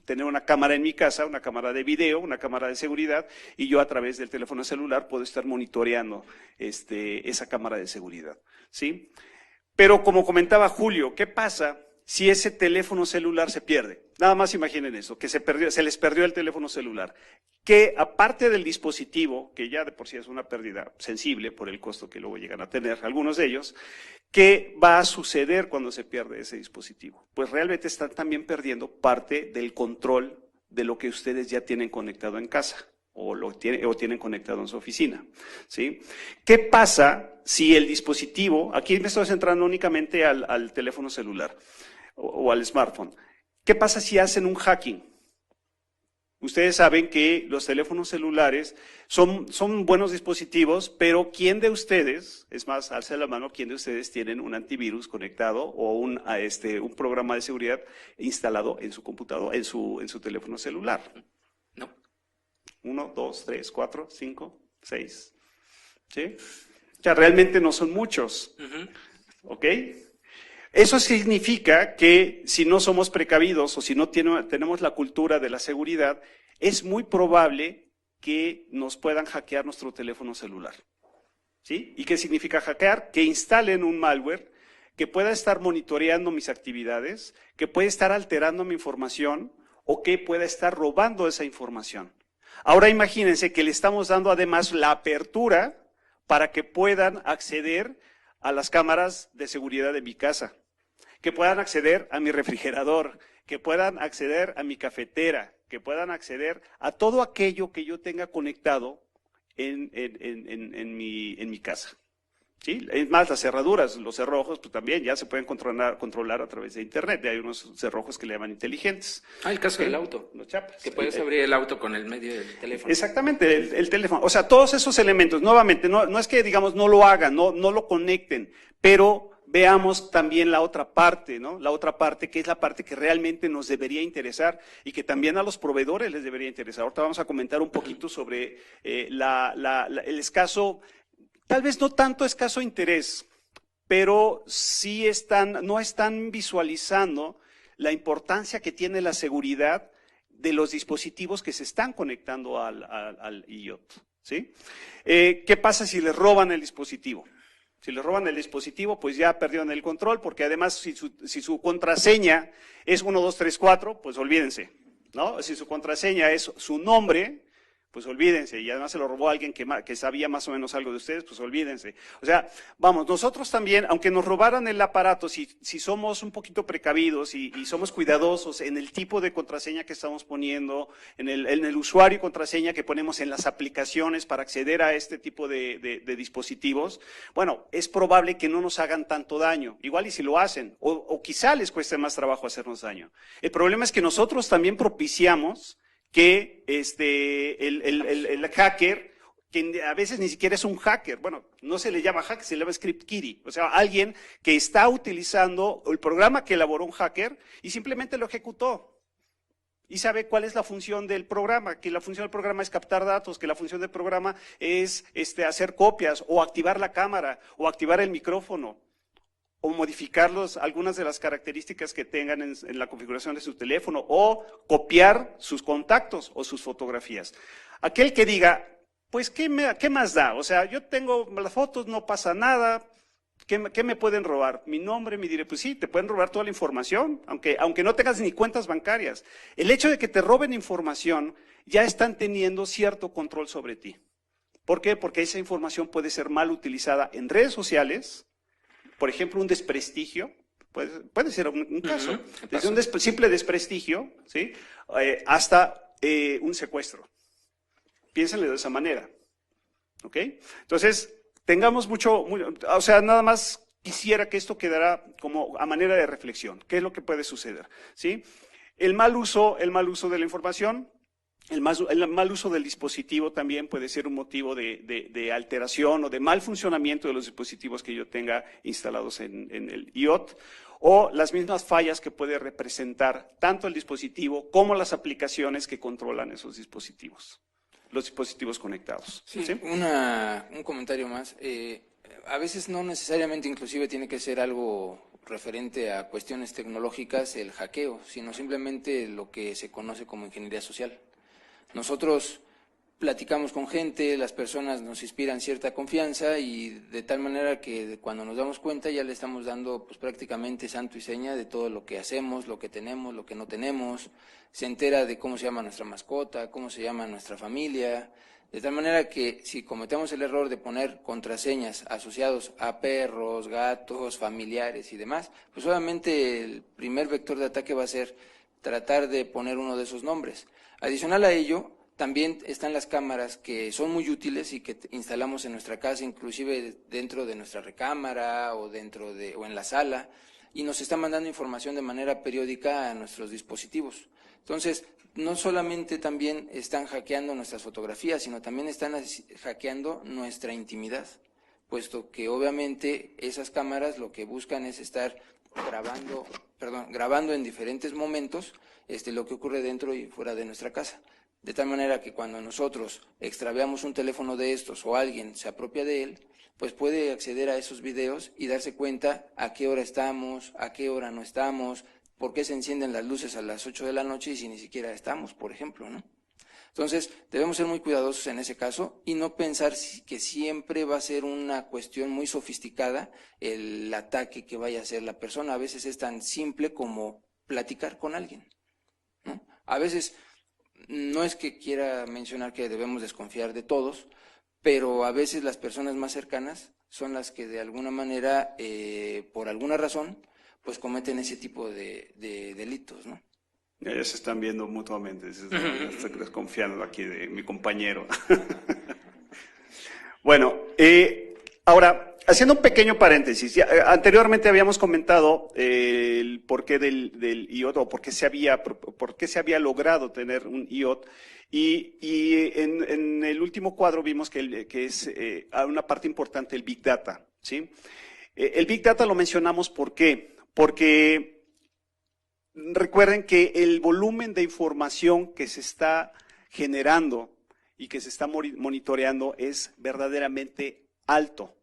tener una cámara en mi casa, una cámara de video, una cámara de seguridad, y yo a través del teléfono celular puedo estar monitoreando esa cámara de seguridad, ¿sí? Pero como comentaba Julio, ¿qué pasa si ese teléfono celular se pierde? Nada más imaginen eso, que se les perdió el teléfono celular. Que aparte del dispositivo, que ya de por sí es una pérdida sensible por el costo que luego llegan a tener algunos de ellos, ¿qué va a suceder cuando se pierde ese dispositivo? Pues realmente están también perdiendo parte del control de lo que ustedes ya tienen conectado en casa o tienen conectado en su oficina, ¿sí? ¿Qué pasa si el dispositivo, aquí me estoy centrando únicamente al teléfono celular o al smartphone, ¿qué pasa si hacen un hacking? Ustedes saben que los teléfonos celulares son buenos dispositivos, pero ¿quién de ustedes, es más, alce la mano, quién de ustedes tienen un antivirus conectado o un programa de seguridad instalado en su computador, en su teléfono celular? No. 1, 2, 3, 4, 5, 6. ¿Sí? O sea, realmente no son muchos. ¿Ok? Eso significa que si no somos precavidos o si no tenemos la cultura de la seguridad, es muy probable que nos puedan hackear nuestro teléfono celular. ¿Sí? ¿Y qué significa hackear? Que instalen un malware que pueda estar monitoreando mis actividades, que pueda estar alterando mi información o que pueda estar robando esa información. Ahora imagínense que le estamos dando además la apertura para que puedan acceder a las cámaras de seguridad de mi casa, que puedan acceder a mi refrigerador, que puedan acceder a mi cafetera, que puedan acceder a todo aquello que yo tenga conectado en mi casa. ¿Sí? Es más, las cerraduras, los cerrojos, pues también ya se pueden controlar a través de Internet. Hay unos cerrojos que le llaman inteligentes. El caso del auto. Los chapas. Que puedes abrir el auto con el medio del teléfono. Exactamente, el teléfono. O sea, todos esos elementos, nuevamente, no es que, digamos, no lo hagan, no lo conecten, pero veamos también la otra parte, ¿no? La otra parte, que es la parte que realmente nos debería interesar y que también a los proveedores les debería interesar. Ahorita vamos a comentar un poquito sobre el escaso, tal vez no tanto escaso interés, pero sí no están visualizando la importancia que tiene la seguridad de los dispositivos que se están conectando al IoT, ¿sí? ¿Qué pasa si les roban el dispositivo? Si les roban el dispositivo, pues ya perdieron el control, porque además si su contraseña es 1, 2, 3, 4, pues olvídense, ¿no? Si su contraseña es su nombre, pues olvídense, y además se lo robó alguien que sabía más o menos algo de ustedes, pues olvídense. O sea, vamos, nosotros también, aunque nos robaran el aparato, si somos un poquito precavidos y somos cuidadosos en el tipo de contraseña que estamos poniendo, en el usuario y contraseña que ponemos en las aplicaciones para acceder a este tipo de dispositivos, bueno, es probable que no nos hagan tanto daño, igual y si lo hacen, o quizá les cueste más trabajo hacernos daño. El problema es que nosotros también propiciamos que el hacker, que a veces ni siquiera es un hacker, bueno, no se le llama hacker, se le llama script kiddie, o sea, alguien que está utilizando el programa que elaboró un hacker y simplemente lo ejecutó. Y sabe cuál es la función del programa, que la función del programa es captar datos, que la función del programa es hacer copias, o activar la cámara, o activar el micrófono, o modificar algunas de las características que tengan en la configuración de su teléfono, o copiar sus contactos o sus fotografías. Aquel que diga, pues, ¿qué más da? O sea, yo tengo las fotos, no pasa nada, ¿qué me pueden robar? Mi nombre, mi dirección, pues sí, te pueden robar toda la información, aunque no tengas ni cuentas bancarias. El hecho de que te roben información, ya están teniendo cierto control sobre ti. ¿Por qué? Porque esa información puede ser mal utilizada en redes sociales. Por ejemplo, un desprestigio, puede ser un caso, desde un simple desprestigio, ¿sí? Hasta un secuestro. Piénsenle de esa manera, ¿ok? Entonces, tengamos o sea, nada más quisiera que esto quedara como a manera de reflexión. ¿Qué es lo que puede suceder? ¿Sí? El mal uso de la información. El mal uso del dispositivo también puede ser un motivo de alteración o de mal funcionamiento de los dispositivos que yo tenga instalados en el IoT, o las mismas fallas que puede representar tanto el dispositivo como las aplicaciones que controlan esos dispositivos, los dispositivos conectados. Sí, ¿sí? Un comentario más. A veces no necesariamente inclusive tiene que ser algo referente a cuestiones tecnológicas el hackeo, sino simplemente lo que se conoce como ingeniería social. Nosotros platicamos con gente, las personas nos inspiran cierta confianza y de tal manera que cuando nos damos cuenta ya le estamos dando pues prácticamente santo y seña de todo lo que hacemos, lo que tenemos, lo que no tenemos, se entera de cómo se llama nuestra mascota, cómo se llama nuestra familia, de tal manera que si cometemos el error de poner contraseñas asociados a perros, gatos, familiares y demás, pues obviamente el primer vector de ataque va a ser tratar de poner uno de esos nombres. Adicional a ello, también están las cámaras que son muy útiles y que instalamos en nuestra casa, inclusive dentro de nuestra recámara o o en la sala, y nos están mandando información de manera periódica a nuestros dispositivos. Entonces, no solamente también están hackeando nuestras fotografías, sino también están hackeando nuestra intimidad, puesto que obviamente esas cámaras lo que buscan es estar grabando en diferentes momentos lo que ocurre dentro y fuera de nuestra casa. De tal manera que cuando nosotros extraviamos un teléfono de estos o alguien se apropia de él, pues puede acceder a esos videos y darse cuenta a qué hora estamos, a qué hora no estamos, por qué se encienden las luces a las 8 de la noche y si ni siquiera estamos, por ejemplo, ¿no? Entonces, debemos ser muy cuidadosos en ese caso y no pensar que siempre va a ser una cuestión muy sofisticada el ataque que vaya a hacer la persona. A veces es tan simple como platicar con alguien, ¿no? A veces no es que quiera mencionar que debemos desconfiar de todos, pero a veces las personas más cercanas son las que de alguna manera, por alguna razón, pues cometen ese tipo de delitos, ¿no? Ya se están viendo mutuamente, estoy desconfiando aquí de mi compañero. Bueno, ahora, haciendo un pequeño paréntesis, anteriormente habíamos comentado el porqué del IoT, o por qué se había logrado tener un IoT, y en el último cuadro vimos que es una parte importante el Big Data, ¿sí? El Big Data lo mencionamos, ¿por qué? Porque recuerden que el volumen de información que se está generando y que se está monitoreando es verdaderamente alto.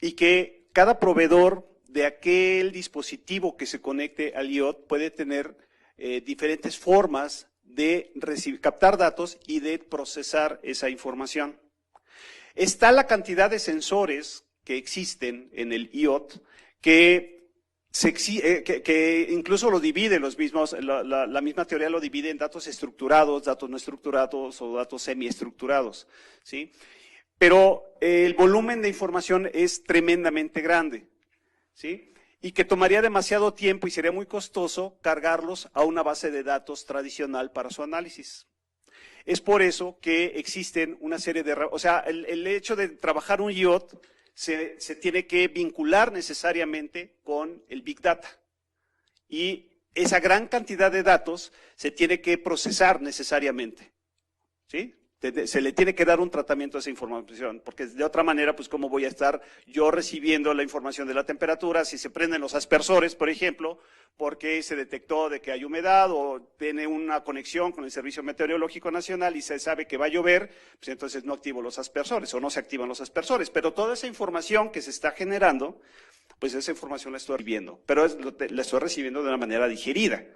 Y que cada proveedor de aquel dispositivo que se conecte al IoT puede tener diferentes formas de captar datos y de procesar esa información. Está la cantidad de sensores que existen en el IoT que incluso lo divide la misma teoría lo divide en datos estructurados, datos no estructurados o datos semiestructurados, ¿sí? Pero el volumen de información es tremendamente grande, ¿sí? Y que tomaría demasiado tiempo y sería muy costoso cargarlos a una base de datos tradicional para su análisis. Es por eso que existen una serie de, o sea, el hecho de trabajar un IoT se tiene que vincular necesariamente con el Big Data. Y esa gran cantidad de datos se tiene que procesar necesariamente, ¿sí? Se le tiene que dar un tratamiento a esa información, porque de otra manera, pues cómo voy a estar yo recibiendo la información de la temperatura, si se prenden los aspersores, por ejemplo, porque se detectó de que hay humedad o tiene una conexión con el Servicio Meteorológico Nacional y se sabe que va a llover, pues entonces no activo los aspersores o no se activan los aspersores. Pero toda esa información que se está generando, pues esa información la estoy recibiendo, pero la estoy recibiendo de una manera digerida,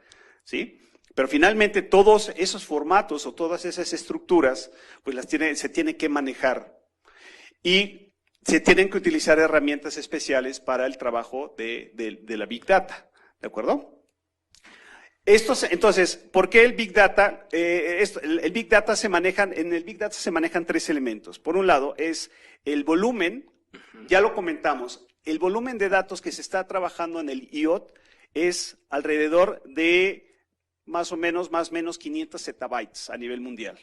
¿sí? Pero finalmente todos esos formatos o todas esas estructuras, pues se tienen que manejar y se tienen que utilizar herramientas especiales para el trabajo de la Big Data, ¿de acuerdo? Entonces, ¿por qué el Big Data? En el Big Data se manejan tres elementos. Por un lado es el volumen, ya lo comentamos, el volumen de datos que se está trabajando en el IoT es alrededor de más o menos 500 zettabytes a nivel mundial,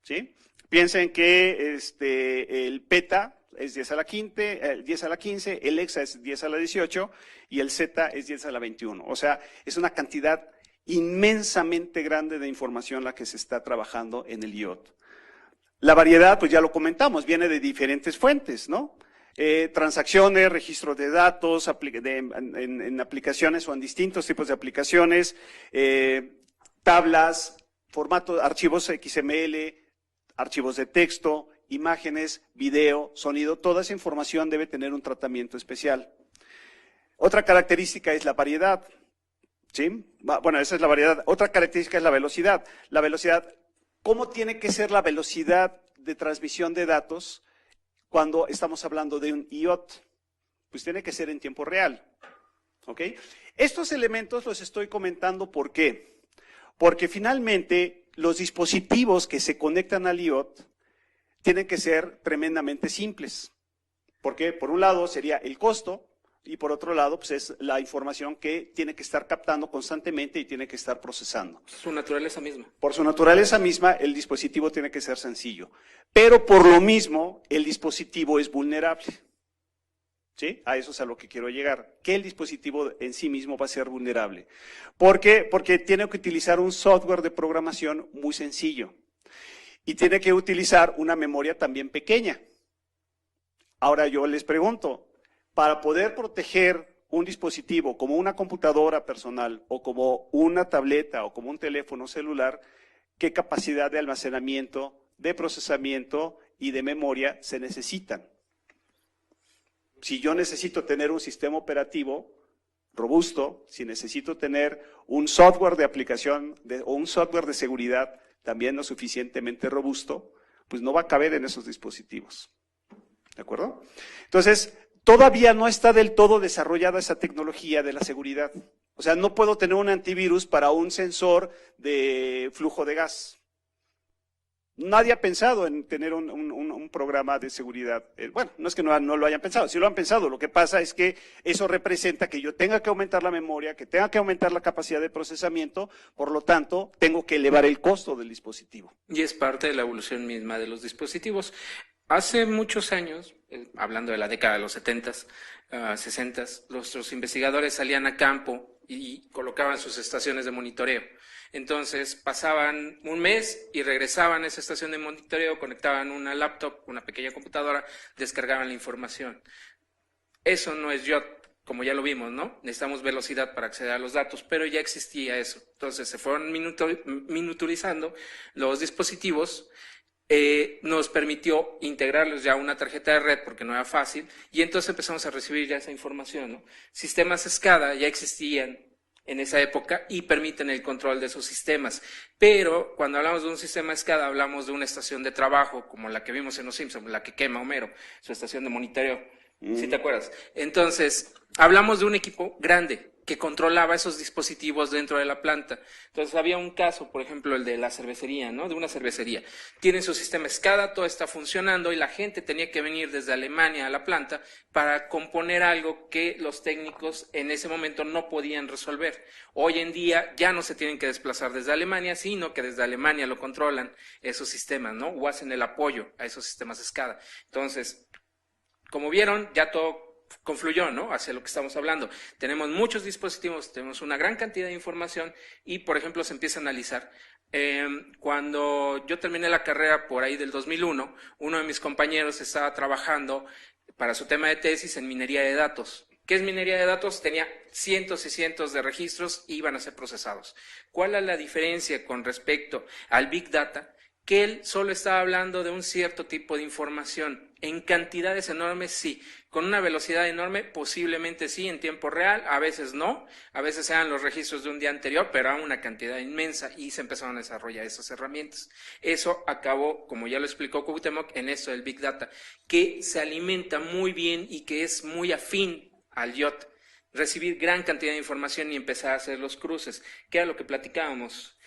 ¿sí? Piensen que el peta es 10 a la 15, el hexa es 10 a la 18 y el zeta es 10 a la 21. O sea, es una cantidad inmensamente grande de información la que se está trabajando en el IoT. La variedad, pues ya lo comentamos, viene de diferentes fuentes, ¿no? Transacciones, registros de datos, en aplicaciones o en distintos tipos de aplicaciones, tablas, formatos, archivos XML, archivos de texto, imágenes, video, sonido, toda esa información debe tener un tratamiento especial. Otra característica es la variedad, ¿sí? Bueno, esa es la variedad. Otra característica es la velocidad. La velocidad, ¿cómo tiene que ser la velocidad de transmisión de datos cuando estamos hablando de un IoT? Pues tiene que ser en tiempo real, ¿ok? Estos elementos los estoy comentando, ¿por qué? Porque finalmente los dispositivos que se conectan al IoT tienen que ser tremendamente simples. Porque por un lado sería el costo y por otro lado pues es la información que tiene que estar captando constantemente y tiene que estar procesando. Su naturaleza misma. Por su naturaleza misma, el dispositivo tiene que ser sencillo. Pero por lo mismo, el dispositivo es vulnerable. ¿Sí? A eso es a lo que quiero llegar. Que el dispositivo en sí mismo va a ser vulnerable. ¿Por qué? Porque tiene que utilizar un software de programación muy sencillo. Y tiene que utilizar una memoria también pequeña. Ahora yo les pregunto, para poder proteger un dispositivo como una computadora personal o como una tableta o como un teléfono celular, qué capacidad de almacenamiento, de procesamiento y de memoria se necesitan. Si yo necesito tener un sistema operativo robusto, si necesito tener un software de aplicación o un software de seguridad también lo suficientemente robusto, pues no va a caber en esos dispositivos. ¿De acuerdo? Entonces, todavía no está del todo desarrollada esa tecnología de la seguridad. O sea, no puedo tener un antivirus para un sensor de flujo de gas. Nadie ha pensado en tener un programa de seguridad. Bueno, no es que no lo hayan pensado, sí lo han pensado. Lo que pasa es que eso representa que yo tenga que aumentar la memoria, que tenga que aumentar la capacidad de procesamiento, por lo tanto, tengo que elevar el costo del dispositivo. Y es parte de la evolución misma de los dispositivos. Hace muchos años, hablando de la década de los 70s, 60s, nuestros investigadores salían a campo y colocaban sus estaciones de monitoreo. Entonces pasaban un mes y regresaban a esa estación de monitoreo, conectaban una laptop, una pequeña computadora, descargaban la información. Eso no es YOT, como ya lo vimos, ¿no? Necesitamos velocidad para acceder a los datos, pero ya existía eso. Entonces se fueron miniaturizando los dispositivos. Nos permitió integrarlos ya a una tarjeta de red porque no era fácil, y entonces empezamos a recibir ya esa información, ¿no? Sistemas SCADA ya existían en esa época y permiten el control de esos sistemas, pero cuando hablamos de un sistema SCADA hablamos de una estación de trabajo como la que vimos en Los Simpsons, la que quema Homero, su estación de monitoreo, ¿sí te acuerdas? Entonces, hablamos de un equipo grande que controlaba esos dispositivos dentro de la planta. Entonces había un caso, por ejemplo, el de la cervecería, ¿no? De una cervecería. Tienen su sistema SCADA, todo está funcionando y la gente tenía que venir desde Alemania a la planta para componer algo que los técnicos en ese momento no podían resolver. Hoy en día ya no se tienen que desplazar desde Alemania, sino que desde Alemania lo controlan esos sistemas, ¿no? O hacen el apoyo a esos sistemas SCADA. Entonces, como vieron, ya todo confluyó, ¿no? Hacia lo que estamos hablando. Tenemos muchos dispositivos, tenemos una gran cantidad de información y, por ejemplo, se empieza a analizar. Cuando yo terminé la carrera por ahí del 2001, uno de mis compañeros estaba trabajando para su tema de tesis en minería de datos. ¿Qué es minería de datos? Tenía cientos y cientos de registros y iban a ser procesados. ¿Cuál es la diferencia con respecto al Big Data? Que él solo estaba hablando de un cierto tipo de información. En cantidades enormes, sí. Con una velocidad enorme, posiblemente sí, en tiempo real, a veces no. A veces eran los registros de un día anterior, pero a una cantidad inmensa y se empezaron a desarrollar esas herramientas. Eso acabó, como ya lo explicó Cuauhtémoc, en esto del Big Data, que se alimenta muy bien y que es muy afín al YOT. Recibir gran cantidad de información y empezar a hacer los cruces, que era lo que platicábamos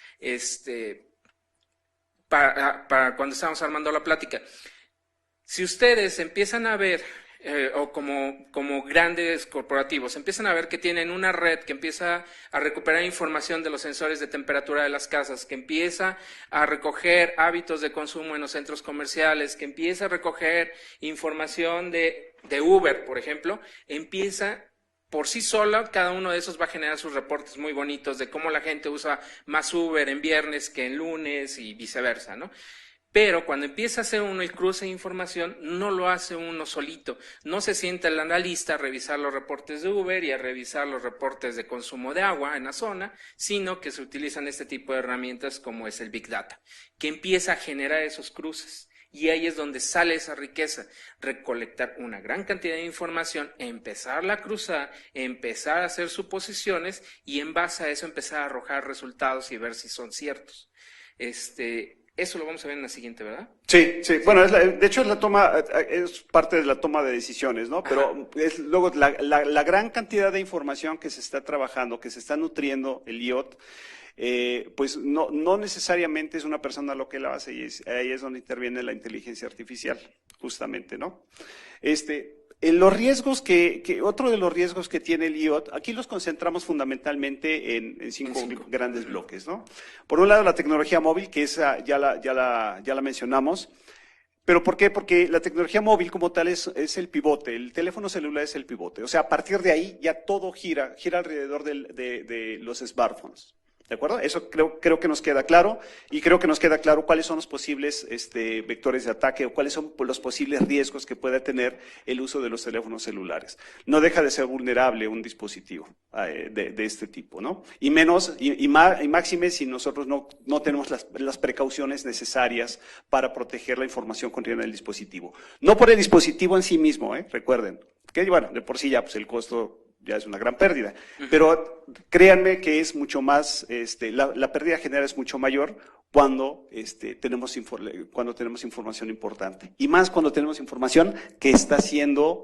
para cuando estábamos armando la plática. Si ustedes empiezan a ver, o como grandes corporativos, empiezan a ver que tienen una red que empieza a recuperar información de los sensores de temperatura de las casas, que empieza a recoger hábitos de consumo en los centros comerciales, que empieza a recoger información de Uber, por ejemplo, empieza por sí sola, cada uno de esos va a generar sus reportes muy bonitos de cómo la gente usa más Uber en viernes que en lunes y viceversa, ¿no? Pero cuando empieza a hacer uno el cruce de información, no lo hace uno solito. No se sienta el analista a revisar los reportes de Uber y a revisar los reportes de consumo de agua en la zona, sino que se utilizan este tipo de herramientas como es el Big Data, que empieza a generar esos cruces. Y ahí es donde sale esa riqueza, recolectar una gran cantidad de información, empezarla a cruzar, empezar a hacer suposiciones y en base a eso empezar a arrojar resultados y ver si son ciertos. Eso lo vamos a ver en la siguiente, ¿verdad? Sí. Bueno, de hecho es parte de la toma de decisiones, ¿no? Pero es luego la gran cantidad de información que se está trabajando, que se está nutriendo el IoT, pues no necesariamente es una persona lo que la hace y ahí es donde interviene la inteligencia artificial, justamente, ¿no? En los riesgos otro de los riesgos que tiene el IoT, aquí los concentramos fundamentalmente en cinco grandes bloques, ¿no? Por un lado, la tecnología móvil, que esa ya la mencionamos. ¿Pero por qué? Porque la tecnología móvil como tal es el pivote, el teléfono celular es el pivote. O sea, a partir de ahí ya todo gira alrededor de los smartphones. ¿De acuerdo? Eso creo que nos queda claro, y creo que nos queda claro cuáles son los posibles vectores de ataque o cuáles son los posibles riesgos que pueda tener el uso de los teléfonos celulares. No deja de ser vulnerable un dispositivo de este tipo, ¿no? Y máxime si nosotros no tenemos las precauciones necesarias para proteger la información contenida en el dispositivo. No por el dispositivo en sí mismo, recuerden, que bueno, de por sí ya pues el costo ya es una gran pérdida, pero créanme que es mucho más, la pérdida general es mucho mayor cuando tenemos información importante, y más cuando tenemos información que está siendo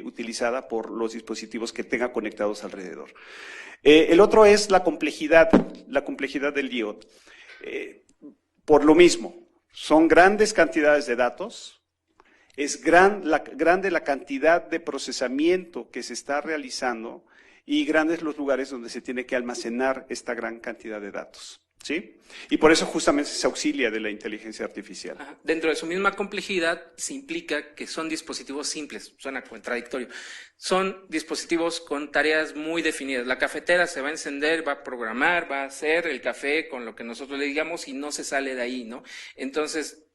utilizada por los dispositivos que tenga conectados alrededor. El otro es la complejidad del IoT. Por lo mismo, son grandes cantidades de datos. Es grande la cantidad de procesamiento que se está realizando y grandes los lugares donde se tiene que almacenar esta gran cantidad de datos, ¿sí? Y por eso justamente se auxilia de la inteligencia artificial. Dentro de su misma complejidad se implica que son dispositivos simples, suena contradictorio. Son dispositivos con tareas muy definidas. La cafetera se va a encender, va a programar, va a hacer el café con lo que nosotros le digamos y no se sale de ahí, ¿no? Entonces,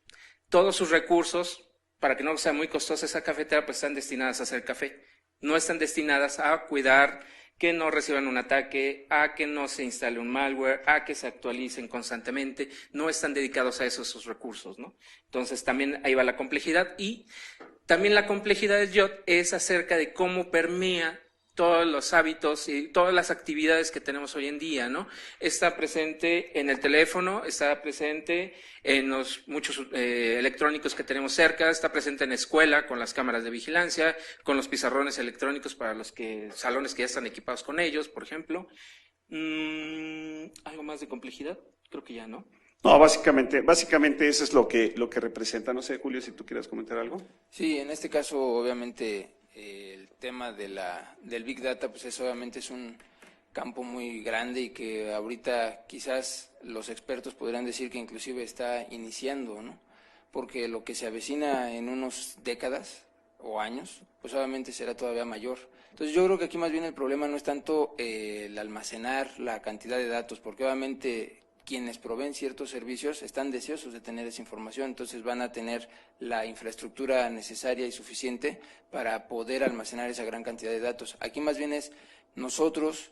todos sus recursos, para que no sea muy costosa esa cafetera, pues están destinadas a hacer café. No están destinadas a cuidar que no reciban un ataque, a que no se instale un malware, a que se actualicen constantemente. No están dedicados a eso esos recursos, ¿no? Entonces también ahí va la complejidad. Y también la complejidad del IoT es acerca de cómo permea todos los hábitos y todas las actividades que tenemos hoy en día, ¿no? Está presente en el teléfono, está presente en los muchos electrónicos que tenemos cerca, está presente en la escuela con las cámaras de vigilancia, con los pizarrones electrónicos para los salones que ya están equipados con ellos, por ejemplo. ¿Algo más de complejidad? Creo que ya, ¿no? No, básicamente eso es lo que representa. No sé, Julio, si tú quieres comentar algo. Sí, en este caso, obviamente, el tema del Big Data, pues obviamente es un campo muy grande y que ahorita quizás los expertos podrían decir que inclusive está iniciando, ¿no? Porque lo que se avecina en unas décadas o años, pues obviamente será todavía mayor. Entonces yo creo que aquí más bien el problema no es tanto el almacenar la cantidad de datos, porque obviamente quienes proveen ciertos servicios están deseosos de tener esa información, entonces van a tener la infraestructura necesaria y suficiente para poder almacenar esa gran cantidad de datos. Aquí más bien es nosotros,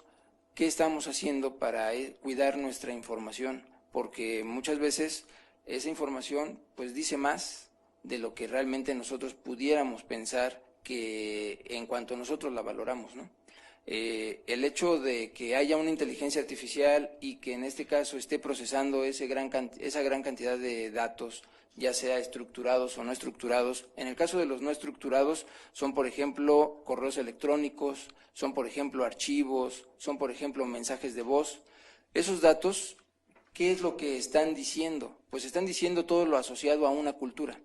¿qué estamos haciendo para cuidar nuestra información? Porque muchas veces esa información pues dice más de lo que realmente nosotros pudiéramos pensar que en cuanto nosotros la valoramos, ¿no? El hecho de que haya una inteligencia artificial y que en este caso esté procesando esa gran cantidad de datos, ya sea estructurados o no estructurados. En el caso de los no estructurados son, por ejemplo, correos electrónicos, son, por ejemplo, archivos, son, por ejemplo, mensajes de voz. Esos datos, ¿qué es lo que están diciendo? Pues están diciendo todo lo asociado a una cultura.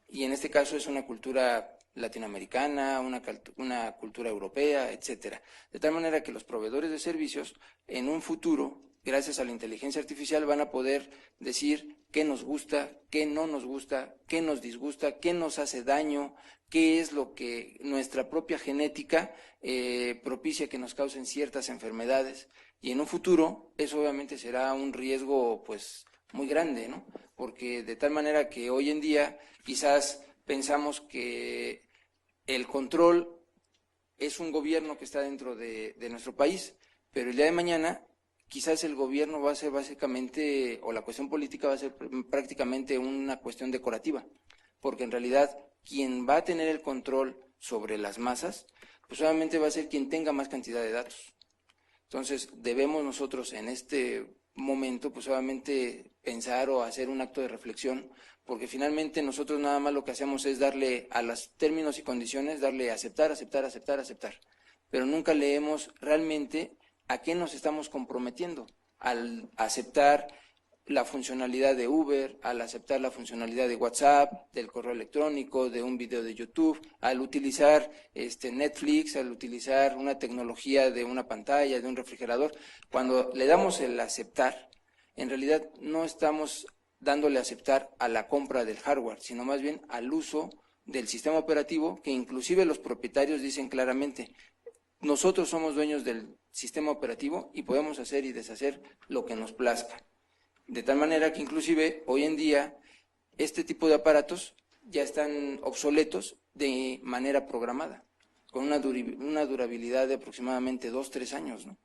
Y en este caso es una cultura latinoamericana, una cultura europea, etcétera. De tal manera que los proveedores de servicios en un futuro, gracias a la inteligencia artificial, van a poder decir qué nos gusta, qué no nos gusta, qué nos disgusta, qué nos hace daño, qué es lo que nuestra propia genética propicia que nos causen ciertas enfermedades. Y en un futuro eso obviamente será un riesgo pues muy grande, ¿no? Porque de tal manera que hoy en día quizás pensamos que el control es un gobierno que está dentro de nuestro país, pero el día de mañana quizás el gobierno va a ser básicamente, o la cuestión política va a ser prácticamente una cuestión decorativa, porque en realidad quien va a tener el control sobre las masas, pues obviamente va a ser quien tenga más cantidad de datos. Entonces debemos nosotros en este momento, pues obviamente pensar o hacer un acto de reflexión, porque finalmente nosotros nada más lo que hacemos es darle a los términos y condiciones, darle aceptar, aceptar, aceptar, aceptar, pero nunca leemos realmente a qué nos estamos comprometiendo al aceptar la funcionalidad de Uber, al aceptar la funcionalidad de WhatsApp, del correo electrónico, de un video de YouTube, al utilizar Netflix, al utilizar una tecnología de una pantalla, de un refrigerador. Cuando le damos el aceptar, en realidad no estamos dándole a aceptar a la compra del hardware, sino más bien al uso del sistema operativo, que inclusive los propietarios dicen claramente, nosotros somos dueños del sistema operativo y podemos hacer y deshacer lo que nos plazca. De tal manera que inclusive hoy en día este tipo de aparatos ya están obsoletos de manera programada, con una durabilidad de aproximadamente 2-3 años, ¿no?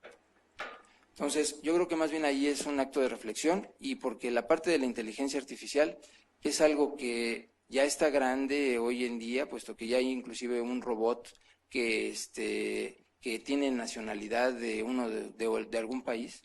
Entonces, yo creo que más bien ahí es un acto de reflexión, y porque la parte de la inteligencia artificial es algo que ya está grande hoy en día, puesto que ya hay inclusive un robot que tiene nacionalidad de algún país,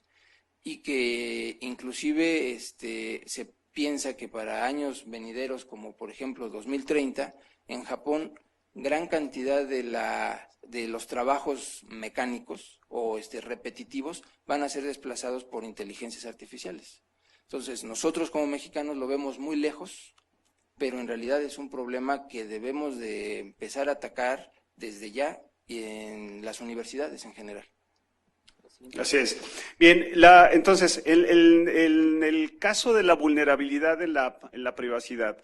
y que inclusive se piensa que para años venideros, como por ejemplo 2030, en Japón, gran cantidad de los trabajos mecánicos o repetitivos van a ser desplazados por inteligencias artificiales. Entonces, nosotros como mexicanos lo vemos muy lejos, pero en realidad es un problema que debemos de empezar a atacar desde ya y en las universidades en general. Así es. Bien, entonces, en el caso de la vulnerabilidad en la privacidad,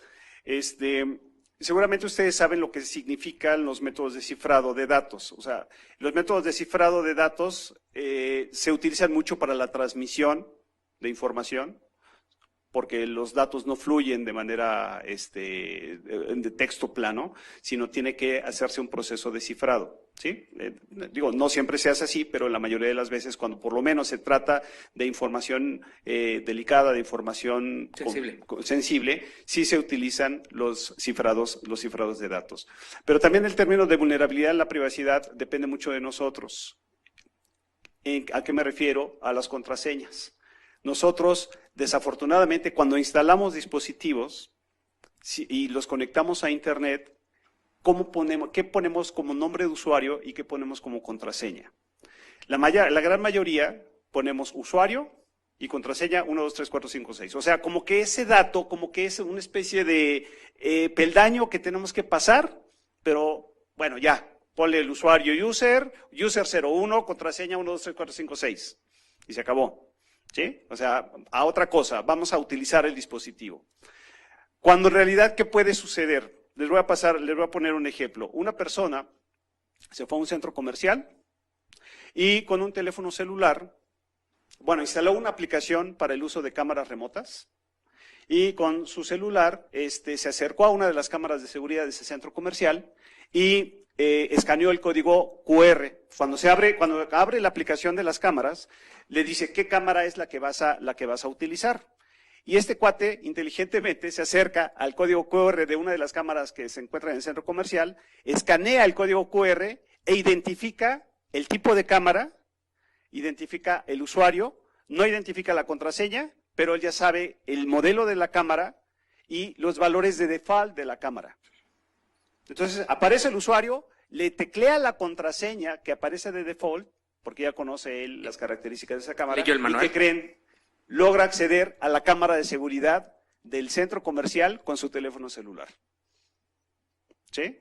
seguramente ustedes saben lo que significan los métodos de cifrado de datos. O sea, los métodos de cifrado de datos se utilizan mucho para la transmisión de información, porque los datos no fluyen de manera de texto plano, sino tiene que hacerse un proceso de cifrado, ¿sí? No siempre se hace así, pero la mayoría de las veces, cuando por lo menos se trata de información delicada, de información sensible, sí se utilizan los cifrados de datos. Pero también el término de vulnerabilidad en la privacidad depende mucho de nosotros. ¿A qué me refiero? A las contraseñas. Nosotros, desafortunadamente, cuando instalamos dispositivos y los conectamos a Internet, ¿qué ponemos como nombre de usuario y qué ponemos como contraseña? La gran mayoría ponemos usuario y contraseña 1, 2, 3, 4, 5, 6. O sea, como que ese dato, como que es una especie de peldaño que tenemos que pasar, pero bueno, ya, ponle el usuario user 01, contraseña 1, 2, 3, 4, 5, 6. Y se acabó. ¿Sí? O sea, a otra cosa, vamos a utilizar el dispositivo. Cuando en realidad, ¿qué puede suceder? Les voy a poner un ejemplo. Una persona se fue a un centro comercial y con un teléfono celular, instaló una aplicación para el uso de cámaras remotas y con su celular se acercó a una de las cámaras de seguridad de ese centro comercial y escaneó el código QR. Cuando abre la aplicación de las cámaras, le dice qué cámara es la que vas a utilizar. Y este cuate inteligentemente se acerca al código QR de una de las cámaras que se encuentra en el centro comercial, escanea el código QR e identifica el tipo de cámara, identifica el usuario, no identifica la contraseña, pero él ya sabe el modelo de la cámara y los valores de default de la cámara. Entonces, aparece el usuario, le teclea la contraseña que aparece de default, porque ya conoce él las características de esa cámara. ¿Y qué creen? Logra acceder a la cámara de seguridad del centro comercial con su teléfono celular. ¿Sí?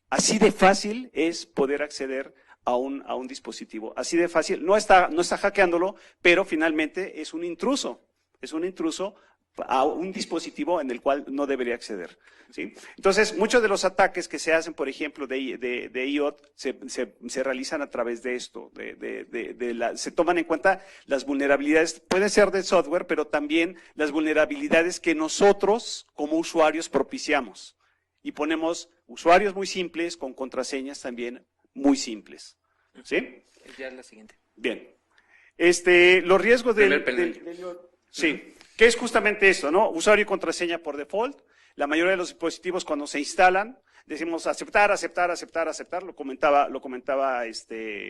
Así de fácil es poder acceder a un dispositivo. Así de fácil. No está hackeándolo, pero finalmente es un intruso. Es un intruso a un dispositivo en el cual no debería acceder, ¿sí? Entonces, muchos de los ataques que se hacen, por ejemplo, de IoT, se realizan a través de esto, se toman en cuenta las vulnerabilidades, pueden ser de software, pero también las vulnerabilidades que nosotros, como usuarios, propiciamos. Y ponemos usuarios muy simples con contraseñas también muy simples, ¿sí? Ya es la siguiente. Bien. Los riesgos del sí. ¿Qué es justamente esto, no? Usuario y contraseña por default. La mayoría de los dispositivos cuando se instalan, decimos aceptar, lo comentaba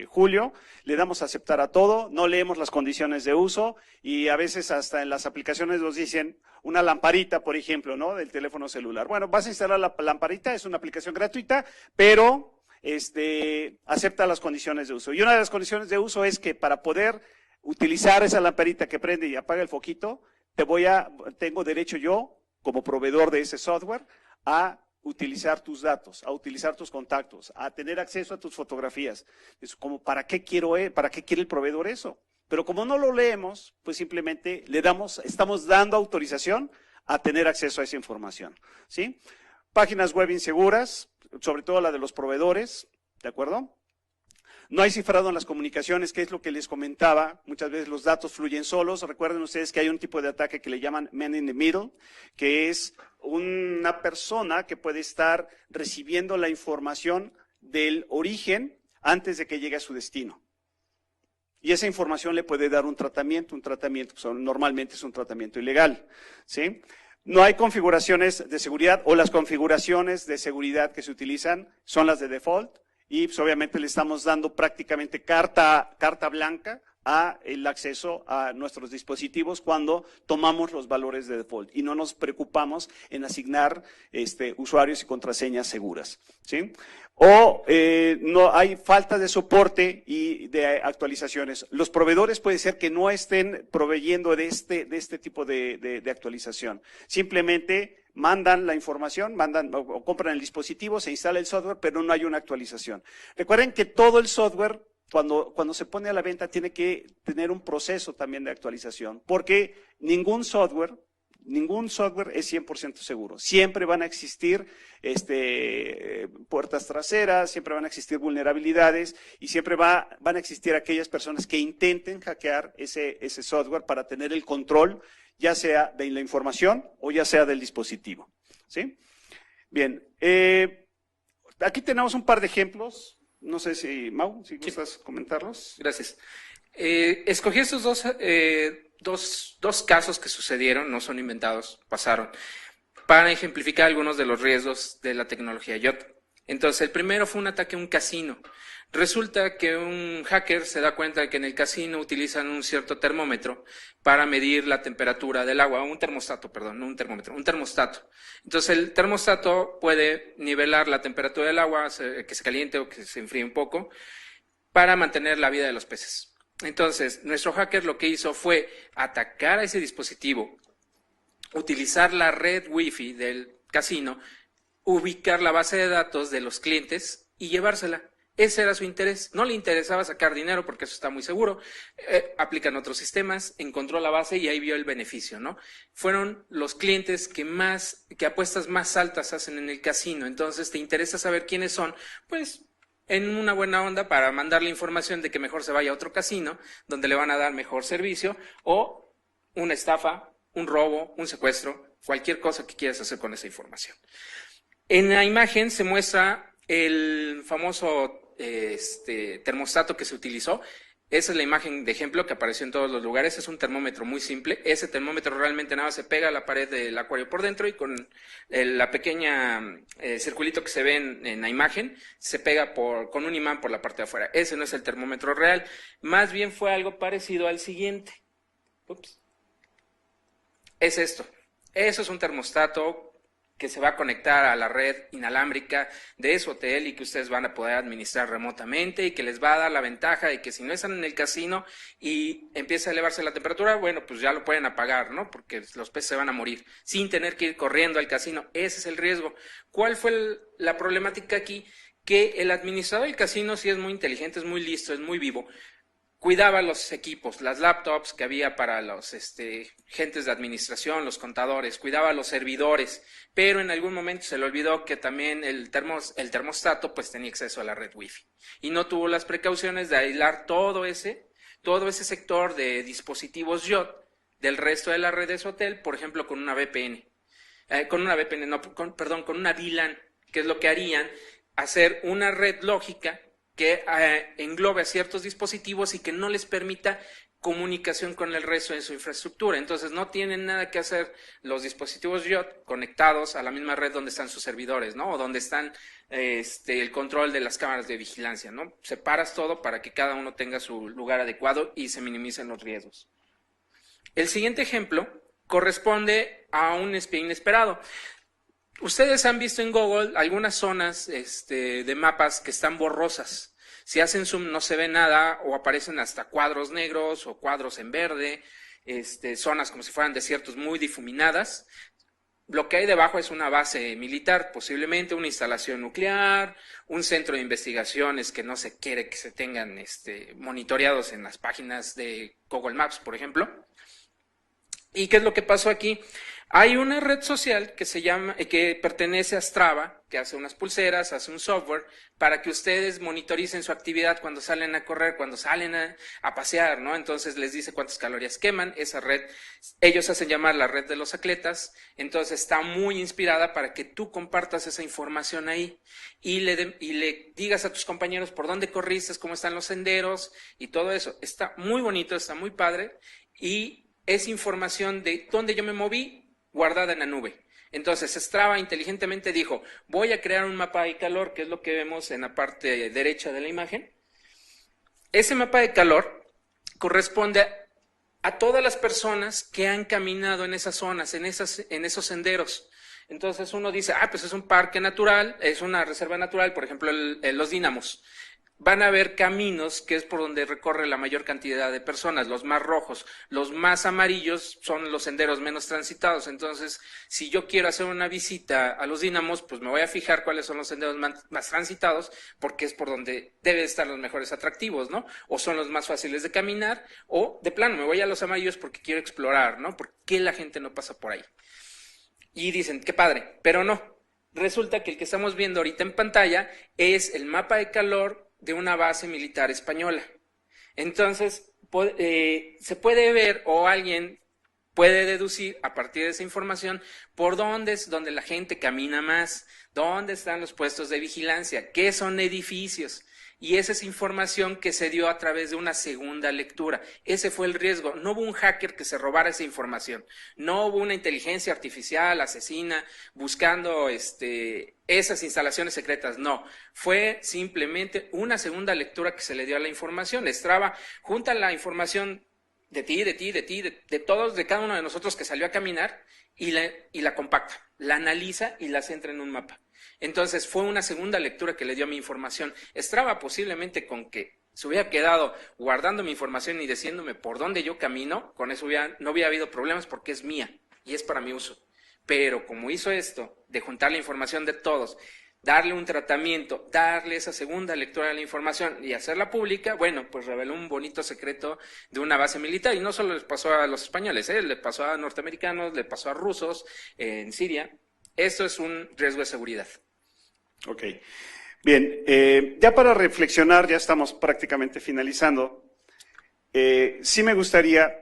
Julio, le damos a aceptar a todo, no leemos las condiciones de uso y a veces hasta en las aplicaciones nos dicen una lamparita, por ejemplo, ¿no? Del teléfono celular. Bueno, vas a instalar la lamparita, es una aplicación gratuita, pero acepta las condiciones de uso. Y una de las condiciones de uso es que para poder utilizar esa lamparita que prende y apaga el foquito, tengo derecho yo, como proveedor de ese software, a utilizar tus datos, a utilizar tus contactos, a tener acceso a tus fotografías. Es como, ¿para qué quiere el proveedor eso? Pero como no lo leemos, pues simplemente estamos dando autorización a tener acceso a esa información, ¿sí? Páginas web inseguras, sobre todo la de los proveedores, ¿de acuerdo? No hay cifrado en las comunicaciones, que es lo que les comentaba. Muchas veces los datos fluyen solos. Recuerden ustedes que hay un tipo de ataque que le llaman man in the middle, que es una persona que puede estar recibiendo la información del origen antes de que llegue a su destino. Y esa información le puede dar un tratamiento normalmente es un tratamiento ilegal, ¿sí? No hay configuraciones de seguridad, o las configuraciones de seguridad que se utilizan son las de default, y pues obviamente le estamos dando prácticamente carta blanca a el acceso a nuestros dispositivos cuando tomamos los valores de default y no nos preocupamos en asignar usuarios y contraseñas seguras, ¿sí? O no hay falta de soporte y de actualizaciones. Los proveedores puede ser que no estén proveyendo de este tipo de actualización. Simplemente mandan la información, o compran el dispositivo, se instala el software, pero no hay una actualización. Recuerden que todo el software, cuando se pone a la venta, tiene que tener un proceso también de actualización, porque ningún software es 100% seguro. Siempre van a existir puertas traseras, siempre van a existir vulnerabilidades y siempre van a existir aquellas personas que intenten hackear ese software para tener el control, ya sea de la información o ya sea del dispositivo, ¿sí? Bien, aquí tenemos un par de ejemplos. No sé si, Mau, si gustas comentarlos. Gracias. Escogí estos dos casos que sucedieron, no son inventados, pasaron, para ejemplificar algunos de los riesgos de la tecnología IoT. Entonces, el primero fue un ataque a un casino. Resulta que un hacker se da cuenta de que en el casino utilizan un cierto termómetro para medir la temperatura del agua, un termostato. Entonces, el termostato puede nivelar la temperatura del agua, que se caliente o que se enfríe un poco, para mantener la vida de los peces. Entonces, nuestro hacker lo que hizo fue atacar a ese dispositivo, utilizar la red Wi-Fi del casino, ubicar la base de datos de los clientes y llevársela. Ese era su interés. No le interesaba sacar dinero porque eso está muy seguro. Aplican otros sistemas, encontró la base y ahí vio el beneficio, ¿no? Fueron los clientes que apuestas más altas hacen en el casino. Entonces, ¿te interesa saber quiénes son? Pues en una buena onda para mandarle información de que mejor se vaya a otro casino donde le van a dar mejor servicio, o una estafa, un robo, un secuestro, cualquier cosa que quieras hacer con esa información. En la imagen se muestra el famoso termostato que se utilizó. Esa es la imagen de ejemplo que apareció en todos los lugares. Es un termómetro muy simple. Ese termómetro realmente nada más se pega a la pared del acuario por dentro y con la pequeña circulito que se ve en la imagen se pega con un imán por la parte de afuera. Ese no es el termómetro real. Más bien fue algo parecido al siguiente. Ups. Es esto. Eso es un termostato que se va a conectar a la red inalámbrica de su hotel y que ustedes van a poder administrar remotamente y que les va a dar la ventaja de que si no están en el casino y empieza a elevarse la temperatura, bueno, pues ya lo pueden apagar, ¿no? Porque los peces se van a morir sin tener que ir corriendo al casino. Ese es el riesgo. ¿Cuál fue la problemática aquí? Que el administrador del casino sí es muy inteligente, es muy listo, es muy vivo. Cuidaba los equipos, las laptops que había para los gentes de administración, los contadores, cuidaba los servidores, pero en algún momento se le olvidó que también el termostato pues tenía acceso a la red Wi-Fi y no tuvo las precauciones de aislar todo ese sector de dispositivos IoT del resto de la red de su hotel, por ejemplo con una VPN, con una VLAN, que es lo que harían, hacer una red lógica que englobe a ciertos dispositivos y que no les permita comunicación con el resto de su infraestructura. Entonces no tienen nada que hacer los dispositivos IoT conectados a la misma red donde están sus servidores, ¿no? O donde están el control de las cámaras de vigilancia, ¿no? Separas todo para que cada uno tenga su lugar adecuado y se minimicen los riesgos. El siguiente ejemplo corresponde a un espía inesperado. Ustedes han visto en Google algunas zonas de mapas que están borrosas. Si hacen zoom no se ve nada o aparecen hasta cuadros negros o cuadros en verde, zonas como si fueran desiertos muy difuminadas. Lo que hay debajo es una base militar, posiblemente una instalación nuclear, un centro de investigaciones que no se quiere que se tengan monitoreados en las páginas de Google Maps, por ejemplo. ¿Y qué es lo que pasó aquí? Hay una red social que se llama, que pertenece a Strava, que hace unas pulseras, hace un software para que ustedes monitoricen su actividad cuando salen a correr, cuando salen a pasear, ¿no? Entonces les dice cuántas calorías queman. Esa red, ellos hacen llamar la red de los atletas. Entonces está muy inspirada para que tú compartas esa información ahí y le digas a tus compañeros por dónde corriste, cómo están los senderos y todo eso. Está muy bonito, está muy padre y es información de dónde yo me moví guardada en la nube. Entonces Strava inteligentemente dijo, voy a crear un mapa de calor, que es lo que vemos en la parte derecha de la imagen. Ese mapa de calor corresponde a todas las personas que han caminado en esas zonas, en esos senderos. Entonces uno dice, pues es un parque natural, es una reserva natural, por ejemplo los Dínamos. Van a haber caminos que es por donde recorre la mayor cantidad de personas, los más rojos, los más amarillos son los senderos menos transitados. Entonces, si yo quiero hacer una visita a los Dínamos, pues me voy a fijar cuáles son los senderos más transitados, porque es por donde deben estar los mejores atractivos, ¿no? O son los más fáciles de caminar, o de plano me voy a los amarillos porque quiero explorar, ¿no? ¿Por qué la gente no pasa por ahí? Y dicen, qué padre, pero no. Resulta que el que estamos viendo ahorita en pantalla es el mapa de calor de una base militar española. Entonces, se puede ver o alguien puede deducir a partir de esa información por dónde es donde la gente camina más, dónde están los puestos de vigilancia, qué son edificios. Y esa es información que se dio a través de una segunda lectura. Ese fue el riesgo. No hubo un hacker que se robara esa información. No hubo una inteligencia artificial asesina buscando esas instalaciones secretas. No. Fue simplemente una segunda lectura que se le dio a la información. Strava junta la información de ti, de todos, de cada uno de nosotros que salió a caminar y la compacta, la analiza y la centra en un mapa. Entonces fue una segunda lectura que le dio a mi información. Strava posiblemente con que se hubiera quedado guardando mi información y diciéndome por dónde yo camino, con eso no hubiera habido problemas porque es mía y es para mi uso. Pero como hizo esto, de juntar la información de todos, darle un tratamiento, darle esa segunda lectura a la información y hacerla pública, bueno, pues reveló un bonito secreto de una base militar. Y no solo les pasó a los españoles, le pasó a norteamericanos, le pasó a rusos en Siria. Esto es un riesgo de seguridad. Ok. Bien, ya para reflexionar, ya estamos prácticamente finalizando, sí me gustaría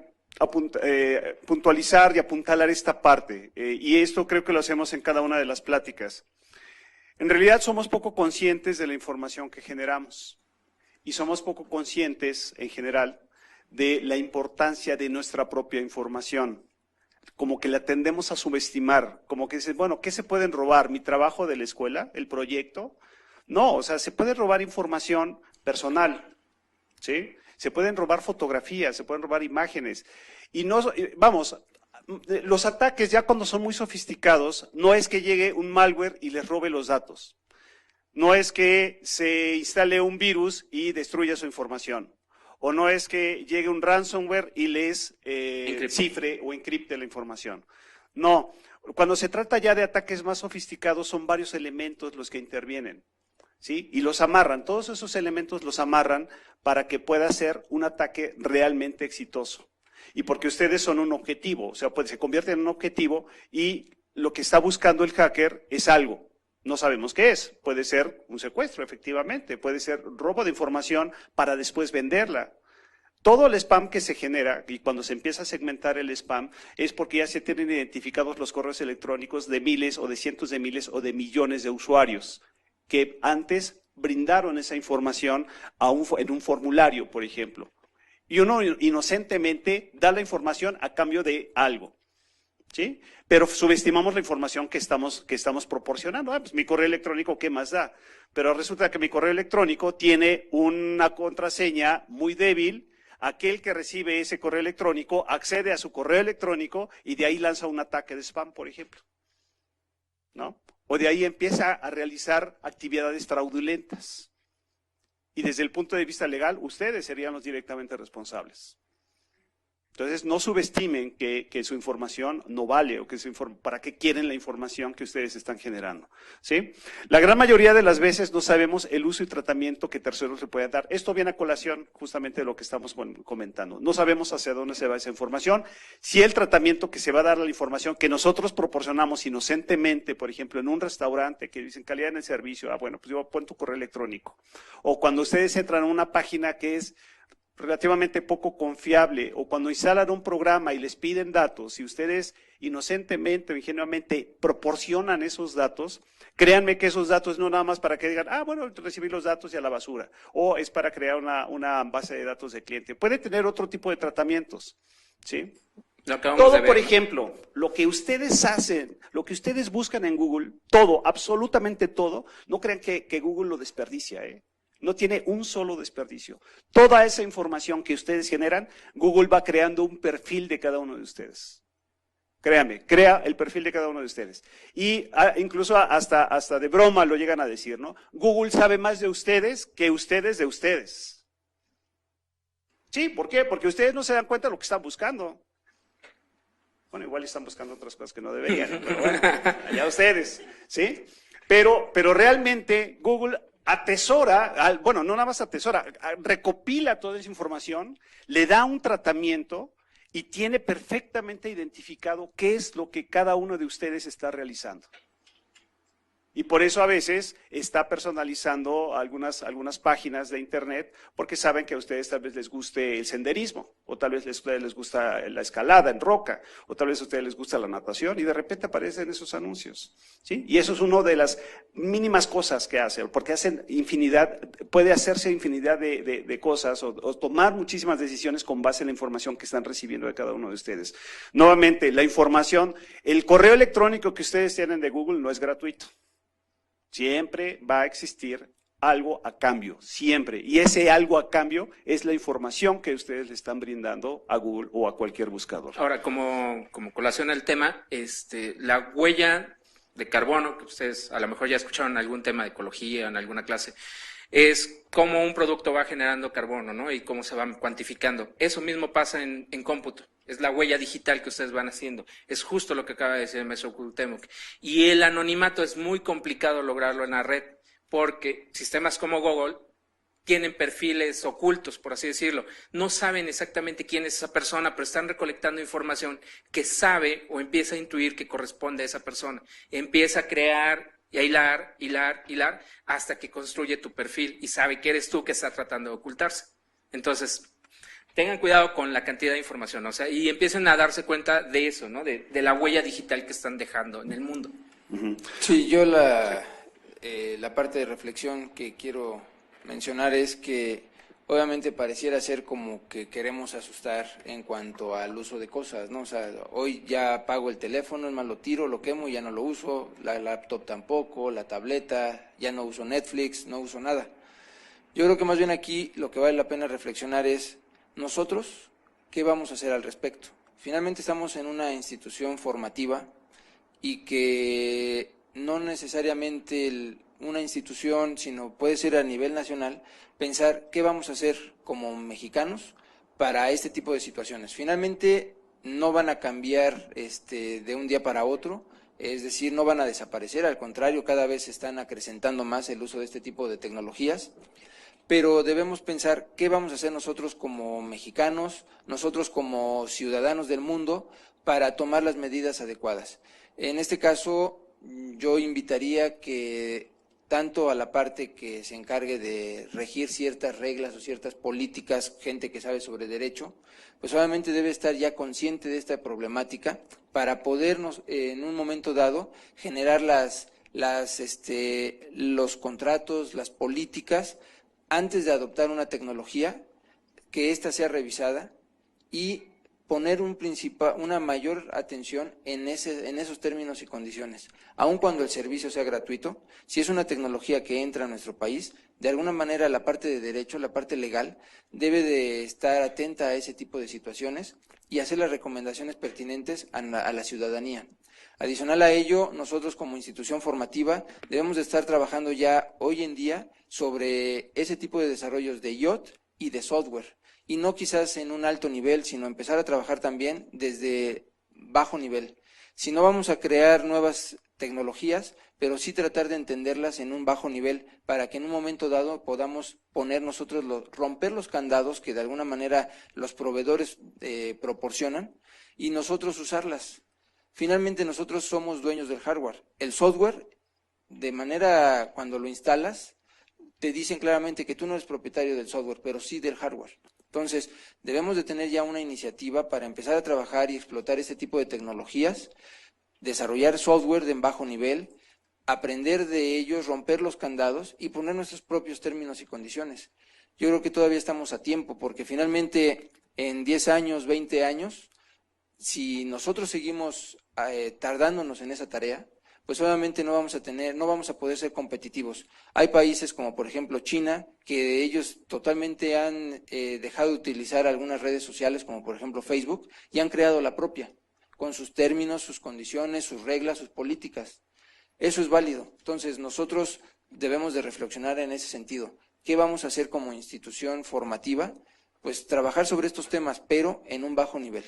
puntualizar y apuntalar esta parte, y esto creo que lo hacemos en cada una de las pláticas. En realidad somos poco conscientes de la información que generamos y somos poco conscientes, en general, de la importancia de nuestra propia información. Como que la tendemos a subestimar, como que dicen, bueno, ¿qué se pueden robar? ¿Mi trabajo de la escuela? ¿El proyecto? No, o sea, se puede robar información personal, ¿sí? Se pueden robar fotografías, se pueden robar imágenes. Y no, vamos, los ataques ya cuando son muy sofisticados, no es que llegue un malware y les robe los datos. No es que se instale un virus y destruya su información. O no es que llegue un ransomware y les cifre o encripte la información. No, cuando se trata ya de ataques más sofisticados son varios elementos los que intervienen, ¿sí? Y los amarran, todos esos elementos los amarran para que pueda ser un ataque realmente exitoso. Y porque ustedes son un objetivo, o sea, se convierte en un objetivo y lo que está buscando el hacker es algo. No sabemos qué es, puede ser un secuestro, efectivamente, puede ser robo de información para después venderla. Todo el spam que se genera, y cuando se empieza a segmentar el spam, es porque ya se tienen identificados los correos electrónicos de miles o de cientos de miles o de millones de usuarios que antes brindaron esa información en un formulario, por ejemplo. Y uno inocentemente da la información a cambio de algo. ¿Sí? Pero subestimamos la información que estamos proporcionando. Pues mi correo electrónico, ¿qué más da? Pero resulta que mi correo electrónico tiene una contraseña muy débil. Aquel que recibe ese correo electrónico accede a su correo electrónico y de ahí lanza un ataque de spam, por ejemplo, ¿no? O de ahí empieza a realizar actividades fraudulentas. Y desde el punto de vista legal, ustedes serían los directamente responsables. Entonces, no subestimen que su información no vale o que para qué quieren la información que ustedes están generando, ¿sí? La gran mayoría de las veces no sabemos el uso y tratamiento que terceros le pueden dar. Esto viene a colación justamente de lo que estamos comentando. No sabemos hacia dónde se va esa información. Si el tratamiento que se va a dar a la información que nosotros proporcionamos inocentemente, por ejemplo, en un restaurante que dicen calidad en el servicio, bueno, pues yo pon tu correo electrónico. O cuando ustedes entran a una página que es relativamente poco confiable, o cuando instalan un programa y les piden datos, y ustedes inocentemente o ingenuamente proporcionan esos datos, créanme que esos datos no nada más para que digan, bueno, recibir los datos y a la basura, o es para crear una base de datos de cliente. Puede tener otro tipo de tratamientos, ¿sí? Todo, por ejemplo, lo que ustedes hacen, lo que ustedes buscan en Google, todo, absolutamente todo, no crean que Google lo desperdicia, No tiene un solo desperdicio. Toda esa información que ustedes generan, Google va creando un perfil de cada uno de ustedes. Créanme, crea el perfil de cada uno de ustedes. Y incluso hasta de broma lo llegan a decir, ¿no? Google sabe más de ustedes que ustedes de ustedes. Sí, ¿por qué? Porque ustedes no se dan cuenta de lo que están buscando. Bueno, igual están buscando otras cosas que no deberían, ¿no? Pero bueno, allá ustedes, ¿sí? Pero realmente Google atesora, bueno, no nada más atesora, recopila toda esa información, le da un tratamiento y tiene perfectamente identificado qué es lo que cada uno de ustedes está realizando. Y por eso a veces está personalizando algunas páginas de internet, porque saben que a ustedes tal vez les guste el senderismo, o tal vez a ustedes les gusta la escalada en roca, o tal vez a ustedes les gusta la natación, y de repente aparecen esos anuncios, ¿sí? Y eso es una de las mínimas cosas que hace, porque hacen infinidad, puede hacerse infinidad de cosas, o tomar muchísimas decisiones con base en la información que están recibiendo de cada uno de ustedes. Nuevamente, la información, el correo electrónico que ustedes tienen de Google no es gratuito. Siempre va a existir algo a cambio, siempre. Y ese algo a cambio es la información que ustedes le están brindando a Google o a cualquier buscador. Ahora, como colación al tema, la huella de carbono, que ustedes a lo mejor ya escucharon algún tema de ecología en alguna clase, es cómo un producto va generando carbono, ¿no? Y cómo se va cuantificando. Eso mismo pasa en cómputo. Es la huella digital que ustedes van haciendo. Es justo lo que acaba de decir el maestro Cuauhtémoc. Y el anonimato es muy complicado lograrlo en la red, porque sistemas como Google tienen perfiles ocultos, por así decirlo. No saben exactamente quién es esa persona, pero están recolectando información que sabe o empieza a intuir que corresponde a esa persona. Empieza a crear y a hilar, hasta que construye tu perfil y sabe que eres tú que está tratando de ocultarse. Entonces, tengan cuidado con la cantidad de información, o sea, y empiecen a darse cuenta de eso, ¿no? De la huella digital que están dejando en el mundo. Sí, yo la parte de reflexión que quiero mencionar es que obviamente pareciera ser como que queremos asustar en cuanto al uso de cosas, ¿no? O sea, hoy ya apago el teléfono, es más, lo tiro, lo quemo y ya no lo uso, la laptop tampoco, la tableta, ya no uso Netflix, no uso nada. Yo creo que más bien aquí lo que vale la pena reflexionar es nosotros, ¿qué vamos a hacer al respecto? Finalmente estamos en una institución formativa y que no necesariamente una institución, sino puede ser a nivel nacional, pensar qué vamos a hacer como mexicanos para este tipo de situaciones. Finalmente no van a cambiar de un día para otro, es decir, no van a desaparecer, al contrario, cada vez se están acrecentando más el uso de este tipo de tecnologías, pero debemos pensar qué vamos a hacer nosotros como mexicanos, nosotros como ciudadanos del mundo, para tomar las medidas adecuadas. En este caso, yo invitaría que tanto a la parte que se encargue de regir ciertas reglas o ciertas políticas, gente que sabe sobre derecho, pues obviamente debe estar ya consciente de esta problemática para podernos en un momento dado generar los contratos, las políticas, antes de adoptar una tecnología, que ésta sea revisada y poner una mayor atención en esos términos y condiciones. Aun cuando el servicio sea gratuito, si es una tecnología que entra a nuestro país, de alguna manera la parte de derecho, la parte legal, debe de estar atenta a ese tipo de situaciones y hacer las recomendaciones pertinentes a la ciudadanía. Adicional a ello, nosotros como institución formativa debemos de estar trabajando ya hoy en día sobre ese tipo de desarrollos de IoT y de software, y no quizás en un alto nivel, sino empezar a trabajar también desde bajo nivel. Si no vamos a crear nuevas tecnologías, pero sí tratar de entenderlas en un bajo nivel para que en un momento dado podamos poner nosotros, romper los candados que de alguna manera los proveedores proporcionan y nosotros usarlas. Finalmente nosotros somos dueños del hardware. El software, de manera cuando lo instalas, te dicen claramente que tú no eres propietario del software, pero sí del hardware. Entonces, debemos de tener ya una iniciativa para empezar a trabajar y explotar este tipo de tecnologías, desarrollar software de bajo nivel, aprender de ellos, romper los candados y poner nuestros propios términos y condiciones. Yo creo que todavía estamos a tiempo, porque finalmente en 10 años, 20 años, si nosotros seguimos tardándonos en esa tarea, pues obviamente no vamos a poder ser competitivos. Hay países como por ejemplo China, que ellos totalmente han dejado de utilizar algunas redes sociales, como por ejemplo Facebook, y han creado la propia, con sus términos, sus condiciones, sus reglas, sus políticas. Eso es válido. Entonces nosotros debemos de reflexionar en ese sentido. ¿Qué vamos a hacer como institución formativa? Pues trabajar sobre estos temas, pero en un bajo nivel.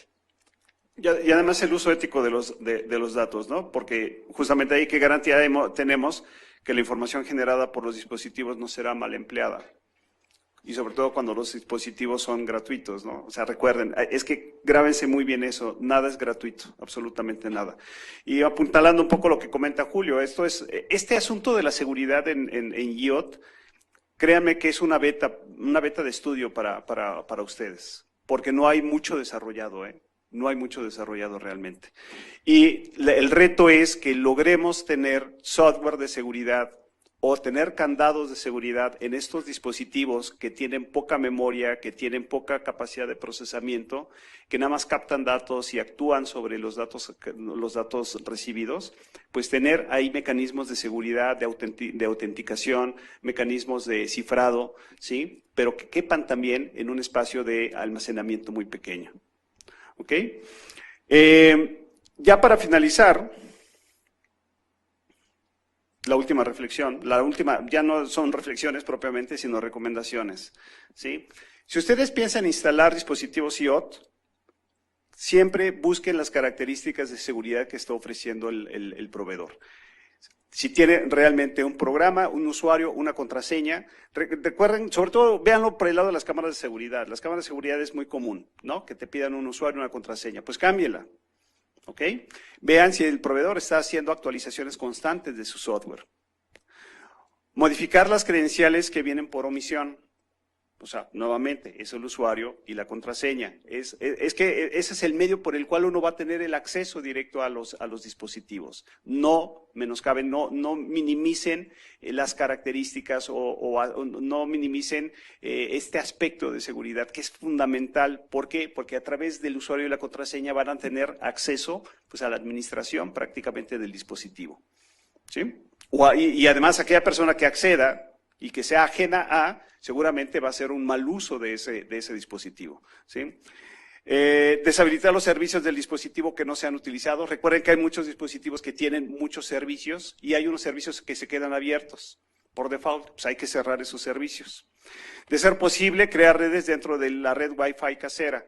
Y además el uso ético de los datos, ¿no? Porque justamente ahí qué garantía tenemos que la información generada por los dispositivos no será mal empleada. Y sobre todo cuando los dispositivos son gratuitos, ¿no? O sea, recuerden, es que grábense muy bien eso, nada es gratuito, absolutamente nada. Y apuntalando un poco lo que comenta Julio, este asunto de la seguridad en IoT, créanme que es una beta de estudio para ustedes, porque no hay mucho desarrollado, ¿eh? No hay mucho desarrollado realmente. Y el reto es que logremos tener software de seguridad o tener candados de seguridad en estos dispositivos que tienen poca memoria, que tienen poca capacidad de procesamiento, que nada más captan datos y actúan sobre los datos recibidos, pues tener ahí mecanismos de seguridad, de autenticación, mecanismos de cifrado, ¿sí? Pero que quepan también en un espacio de almacenamiento muy pequeño. ¿Ok? Ya para finalizar, la última reflexión, ya no son reflexiones propiamente, sino recomendaciones, ¿sí? Si ustedes piensan instalar dispositivos IoT, siempre busquen las características de seguridad que está ofreciendo el proveedor. Si tiene realmente un programa, un usuario, una contraseña, recuerden, sobre todo, véanlo por el lado de las cámaras de seguridad. Las cámaras de seguridad es muy común, ¿no? Que te pidan un usuario, una contraseña. Pues cámbiela, ¿ok? Vean si el proveedor está haciendo actualizaciones constantes de su software. Modificar las credenciales que vienen por omisión. O sea, nuevamente, es el usuario y la contraseña. Es que ese es el medio por el cual uno va a tener el acceso directo a los dispositivos. No menoscaben, no minimicen las características o no minimicen este aspecto de seguridad que es fundamental. ¿Por qué? Porque a través del usuario y la contraseña van a tener acceso pues, a la administración prácticamente del dispositivo. ¿Sí? Y además aquella persona que acceda y que sea ajena a, seguramente va a ser un mal uso de ese dispositivo, ¿sí? Deshabilitar los servicios del dispositivo que no sean utilizados. Recuerden que hay muchos dispositivos que tienen muchos servicios y hay unos servicios que se quedan abiertos. Por default, pues hay que cerrar esos servicios. De ser posible, crear redes dentro de la red Wi-Fi casera.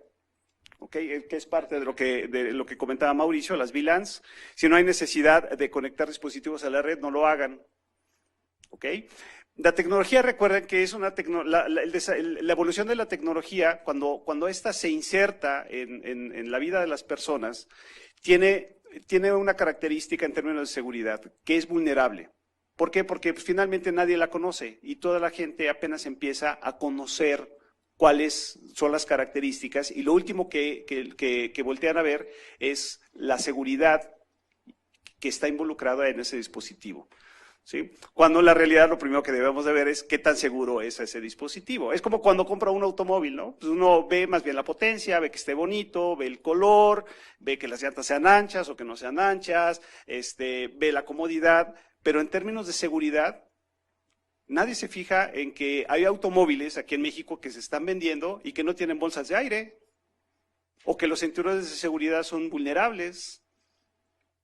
¿Okay? Que es parte de lo que comentaba Mauricio, las VLANs. Si no hay necesidad de conectar dispositivos a la red, no lo hagan. ¿Ok? La tecnología, recuerden que es la evolución de la tecnología, cuando ésta se inserta en la vida de las personas, tiene una característica en términos de seguridad, que es vulnerable. ¿Por qué? Porque pues, finalmente nadie la conoce y toda la gente apenas empieza a conocer cuáles son las características y lo último que voltean a ver es la seguridad que está involucrada en ese dispositivo. ¿Sí? Cuando en la realidad lo primero que debemos de ver es qué tan seguro es ese dispositivo. Es como cuando compra un automóvil, ¿no? Pues uno ve más bien la potencia, ve que esté bonito, ve el color, ve que las llantas sean anchas o que no sean anchas, ve la comodidad, pero en términos de seguridad, nadie se fija en que hay automóviles aquí en México que se están vendiendo y que no tienen bolsas de aire, o que los cinturones de seguridad son vulnerables,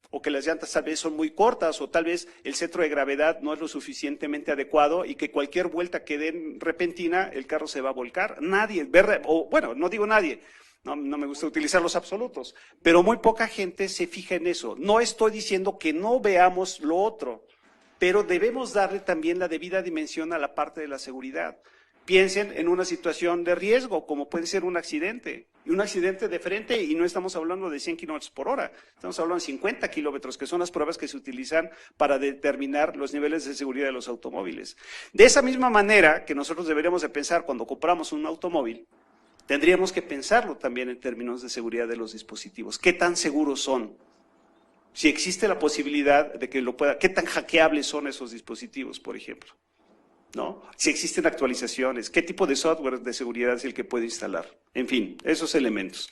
o que las llantas tal vez son muy cortas, o tal vez el centro de gravedad no es lo suficientemente adecuado y que cualquier vuelta que den repentina, el carro se va a volcar. Nadie, o bueno, no digo nadie, no me gusta utilizar los absolutos, pero muy poca gente se fija en eso. No estoy diciendo que no veamos lo otro, pero debemos darle también la debida dimensión a la parte de la seguridad. Piensen en una situación de riesgo, como puede ser un accidente. Y un accidente de frente, y no estamos hablando de 100 kilómetros por hora, estamos hablando de 50 kilómetros, que son las pruebas que se utilizan para determinar los niveles de seguridad de los automóviles. De esa misma manera que nosotros deberíamos de pensar cuando compramos un automóvil, tendríamos que pensarlo también en términos de seguridad de los dispositivos. ¿Qué tan seguros son? Si existe la posibilidad de que lo pueda, ¿qué tan hackeables son esos dispositivos, por ejemplo? ¿No? Si existen actualizaciones, qué tipo de software de seguridad es el que puede instalar, en fin, esos elementos.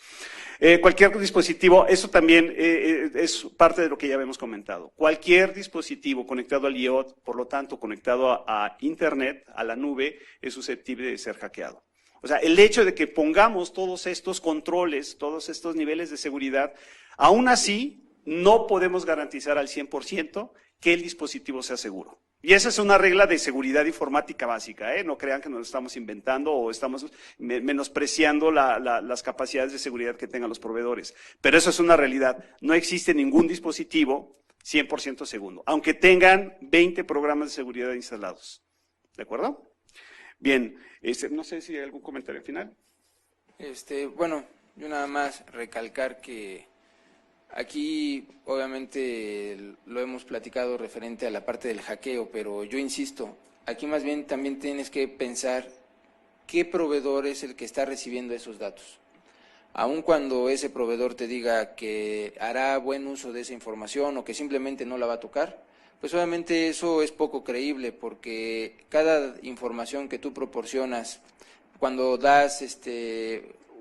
Cualquier dispositivo, eso también es parte de lo que ya habíamos comentado. Cualquier dispositivo conectado al IoT, por lo tanto conectado a Internet, a la nube, es susceptible de ser hackeado. O sea, el hecho de que pongamos todos estos controles, todos estos niveles de seguridad, aún así no podemos garantizar al 100% que el dispositivo sea seguro. Y esa es una regla de seguridad informática básica, ¿eh? No crean que nos estamos inventando o estamos menospreciando las capacidades de seguridad que tengan los proveedores. Pero eso es una realidad. No existe ningún dispositivo 100% seguro, aunque tengan 20 programas de seguridad instalados. ¿De acuerdo? Bien, no sé si hay algún comentario final. Bueno, yo nada más recalcar que aquí, obviamente, lo hemos platicado referente a la parte del hackeo, pero yo insisto, aquí más bien también tienes que pensar qué proveedor es el que está recibiendo esos datos. Aun cuando ese proveedor te diga que hará buen uso de esa información o que simplemente no la va a tocar, pues obviamente eso es poco creíble, porque cada información que tú proporcionas, cuando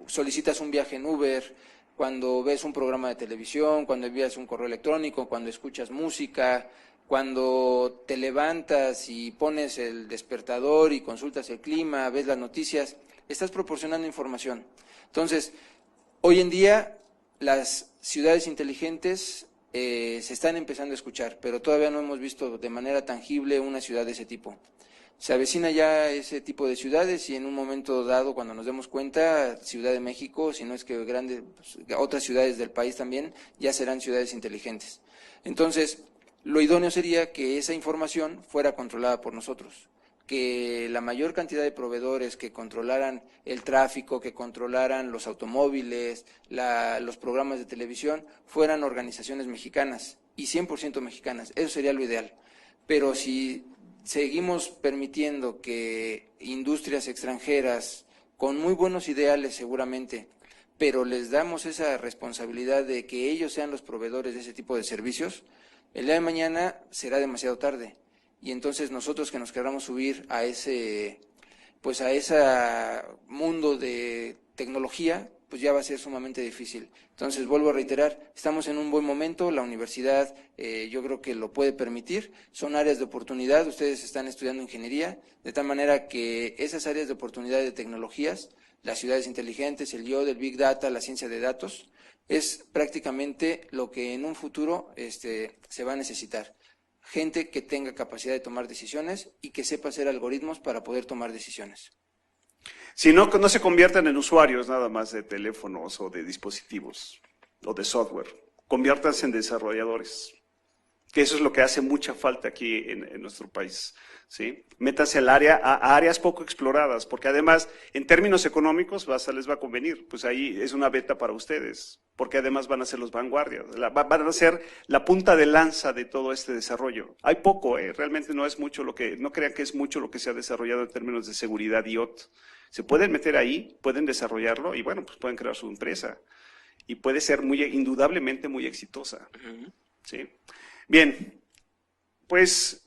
solicitas un viaje en Uber, cuando ves un programa de televisión, cuando envías un correo electrónico, cuando escuchas música, cuando te levantas y pones el despertador y consultas el clima, ves las noticias, estás proporcionando información. Entonces, hoy en día las ciudades inteligentes se están empezando a escuchar, pero todavía no hemos visto de manera tangible una ciudad de ese tipo. Se avecina ya ese tipo de ciudades y en un momento dado, cuando nos demos cuenta, Ciudad de México, si no es que otras ciudades del país también, ya serán ciudades inteligentes. Entonces, lo idóneo sería que esa información fuera controlada por nosotros, que la mayor cantidad de proveedores que controlaran el tráfico, que controlaran los automóviles, los programas de televisión, fueran organizaciones mexicanas y 100% mexicanas. Eso sería lo ideal. Pero si seguimos permitiendo que industrias extranjeras, con muy buenos ideales seguramente, pero les damos esa responsabilidad de que ellos sean los proveedores de ese tipo de servicios, el día de mañana será demasiado tarde. Y entonces nosotros que nos queramos subir a ese mundo de tecnología, pues ya va a ser sumamente difícil. Entonces, vuelvo a reiterar, estamos en un buen momento, la universidad yo creo que lo puede permitir, son áreas de oportunidad, ustedes están estudiando ingeniería, de tal manera que esas áreas de oportunidad de tecnologías, las ciudades inteligentes, el IoT, el Big Data, la ciencia de datos, es prácticamente lo que en un futuro se va a necesitar. Gente que tenga capacidad de tomar decisiones y que sepa hacer algoritmos para poder tomar decisiones. Si no, que no se conviertan en usuarios nada más de teléfonos o de dispositivos o de software, conviértanse en desarrolladores, que eso es lo que hace mucha falta aquí en nuestro país, ¿sí? Métanse a áreas poco exploradas, porque además, en términos económicos, les va a convenir, pues ahí es una beta para ustedes, porque además van a ser los vanguardias, van a ser la punta de lanza de todo este desarrollo. Hay poco, realmente no es mucho no crean que es mucho lo que se ha desarrollado en términos de seguridad IoT. Se pueden meter ahí, pueden desarrollarlo y bueno, pues pueden crear su empresa. Y puede ser indudablemente muy exitosa. ¿Sí? Bien, pues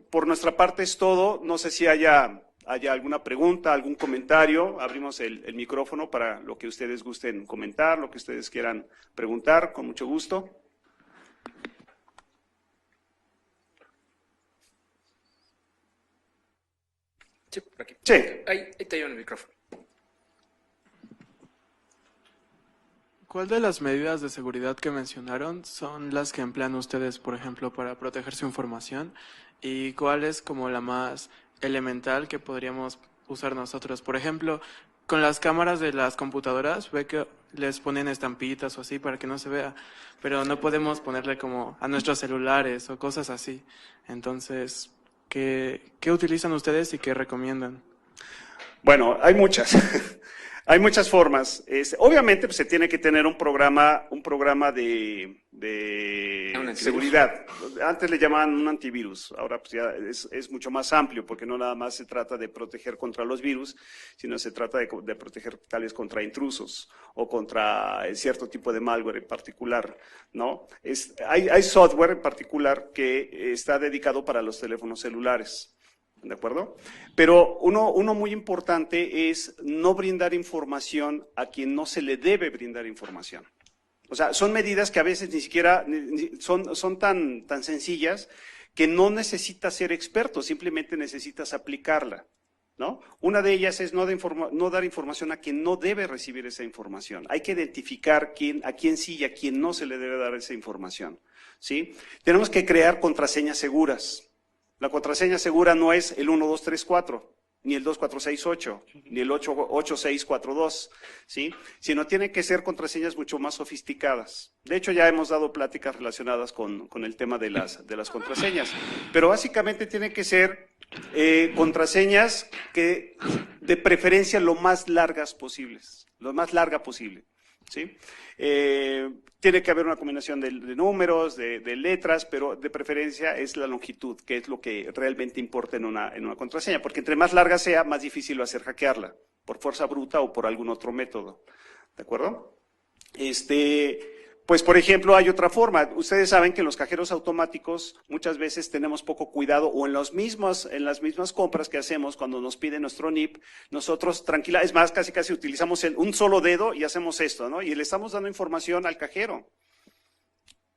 por nuestra parte es todo. No sé si haya alguna pregunta, algún comentario. Abrimos el micrófono para lo que ustedes gusten comentar, lo que ustedes quieran preguntar, con mucho gusto. Sí, por aquí. Sí. Ahí te llevo el micrófono. ¿Cuál de las medidas de seguridad que mencionaron son las que emplean ustedes, por ejemplo, para proteger su información? ¿Y cuál es como la más elemental que podríamos usar nosotros? Por ejemplo, con las cámaras de las computadoras, ve que les ponen estampitas o así para que no se vea, pero no podemos ponerle como a nuestros celulares o cosas así. Entonces, ¿qué utilizan ustedes y qué recomiendan? Bueno, hay muchas. Hay muchas formas. Obviamente, pues, se tiene que tener un programa de ¿Un antivirus? seguridad. Antes le llamaban un antivirus. Ahora, pues, ya es mucho más amplio, porque no nada más se trata de proteger contra los virus, sino se trata de proteger tales contra intrusos o contra cierto tipo de malware en particular, ¿no? Hay software en particular que está dedicado para los teléfonos celulares. ¿De acuerdo? Pero uno muy importante es no brindar información a quien no se le debe brindar información. O sea, son medidas que a veces ni siquiera son tan sencillas que no necesitas ser experto, simplemente necesitas aplicarla, ¿no? Una de ellas es no dar información a quien no debe recibir esa información. Hay que identificar a quién sí y a quién no se le debe dar esa información, ¿sí? Tenemos que crear contraseñas seguras. La contraseña segura no es el 1234, ni el 2468, ni el 8642, ¿sí? Sino tienen que ser contraseñas mucho más sofisticadas. De hecho, ya hemos dado pláticas relacionadas con el tema de las contraseñas. Pero básicamente tienen que ser contraseñas que, de preferencia, lo más largas posibles, lo más larga posible, ¿sí? Tiene que haber una combinación de números, de letras, pero de preferencia es la longitud, que es lo que realmente importa en una contraseña, porque entre más larga sea, más difícil va a ser hackearla, por fuerza bruta o por algún otro método, ¿de acuerdo? Pues, por ejemplo, hay otra forma. Ustedes saben que en los cajeros automáticos muchas veces tenemos poco cuidado, o en las mismas compras que hacemos cuando nos piden nuestro NIP, nosotros tranquila, es más, casi utilizamos un solo dedo y hacemos esto, ¿no? Y le estamos dando información al cajero.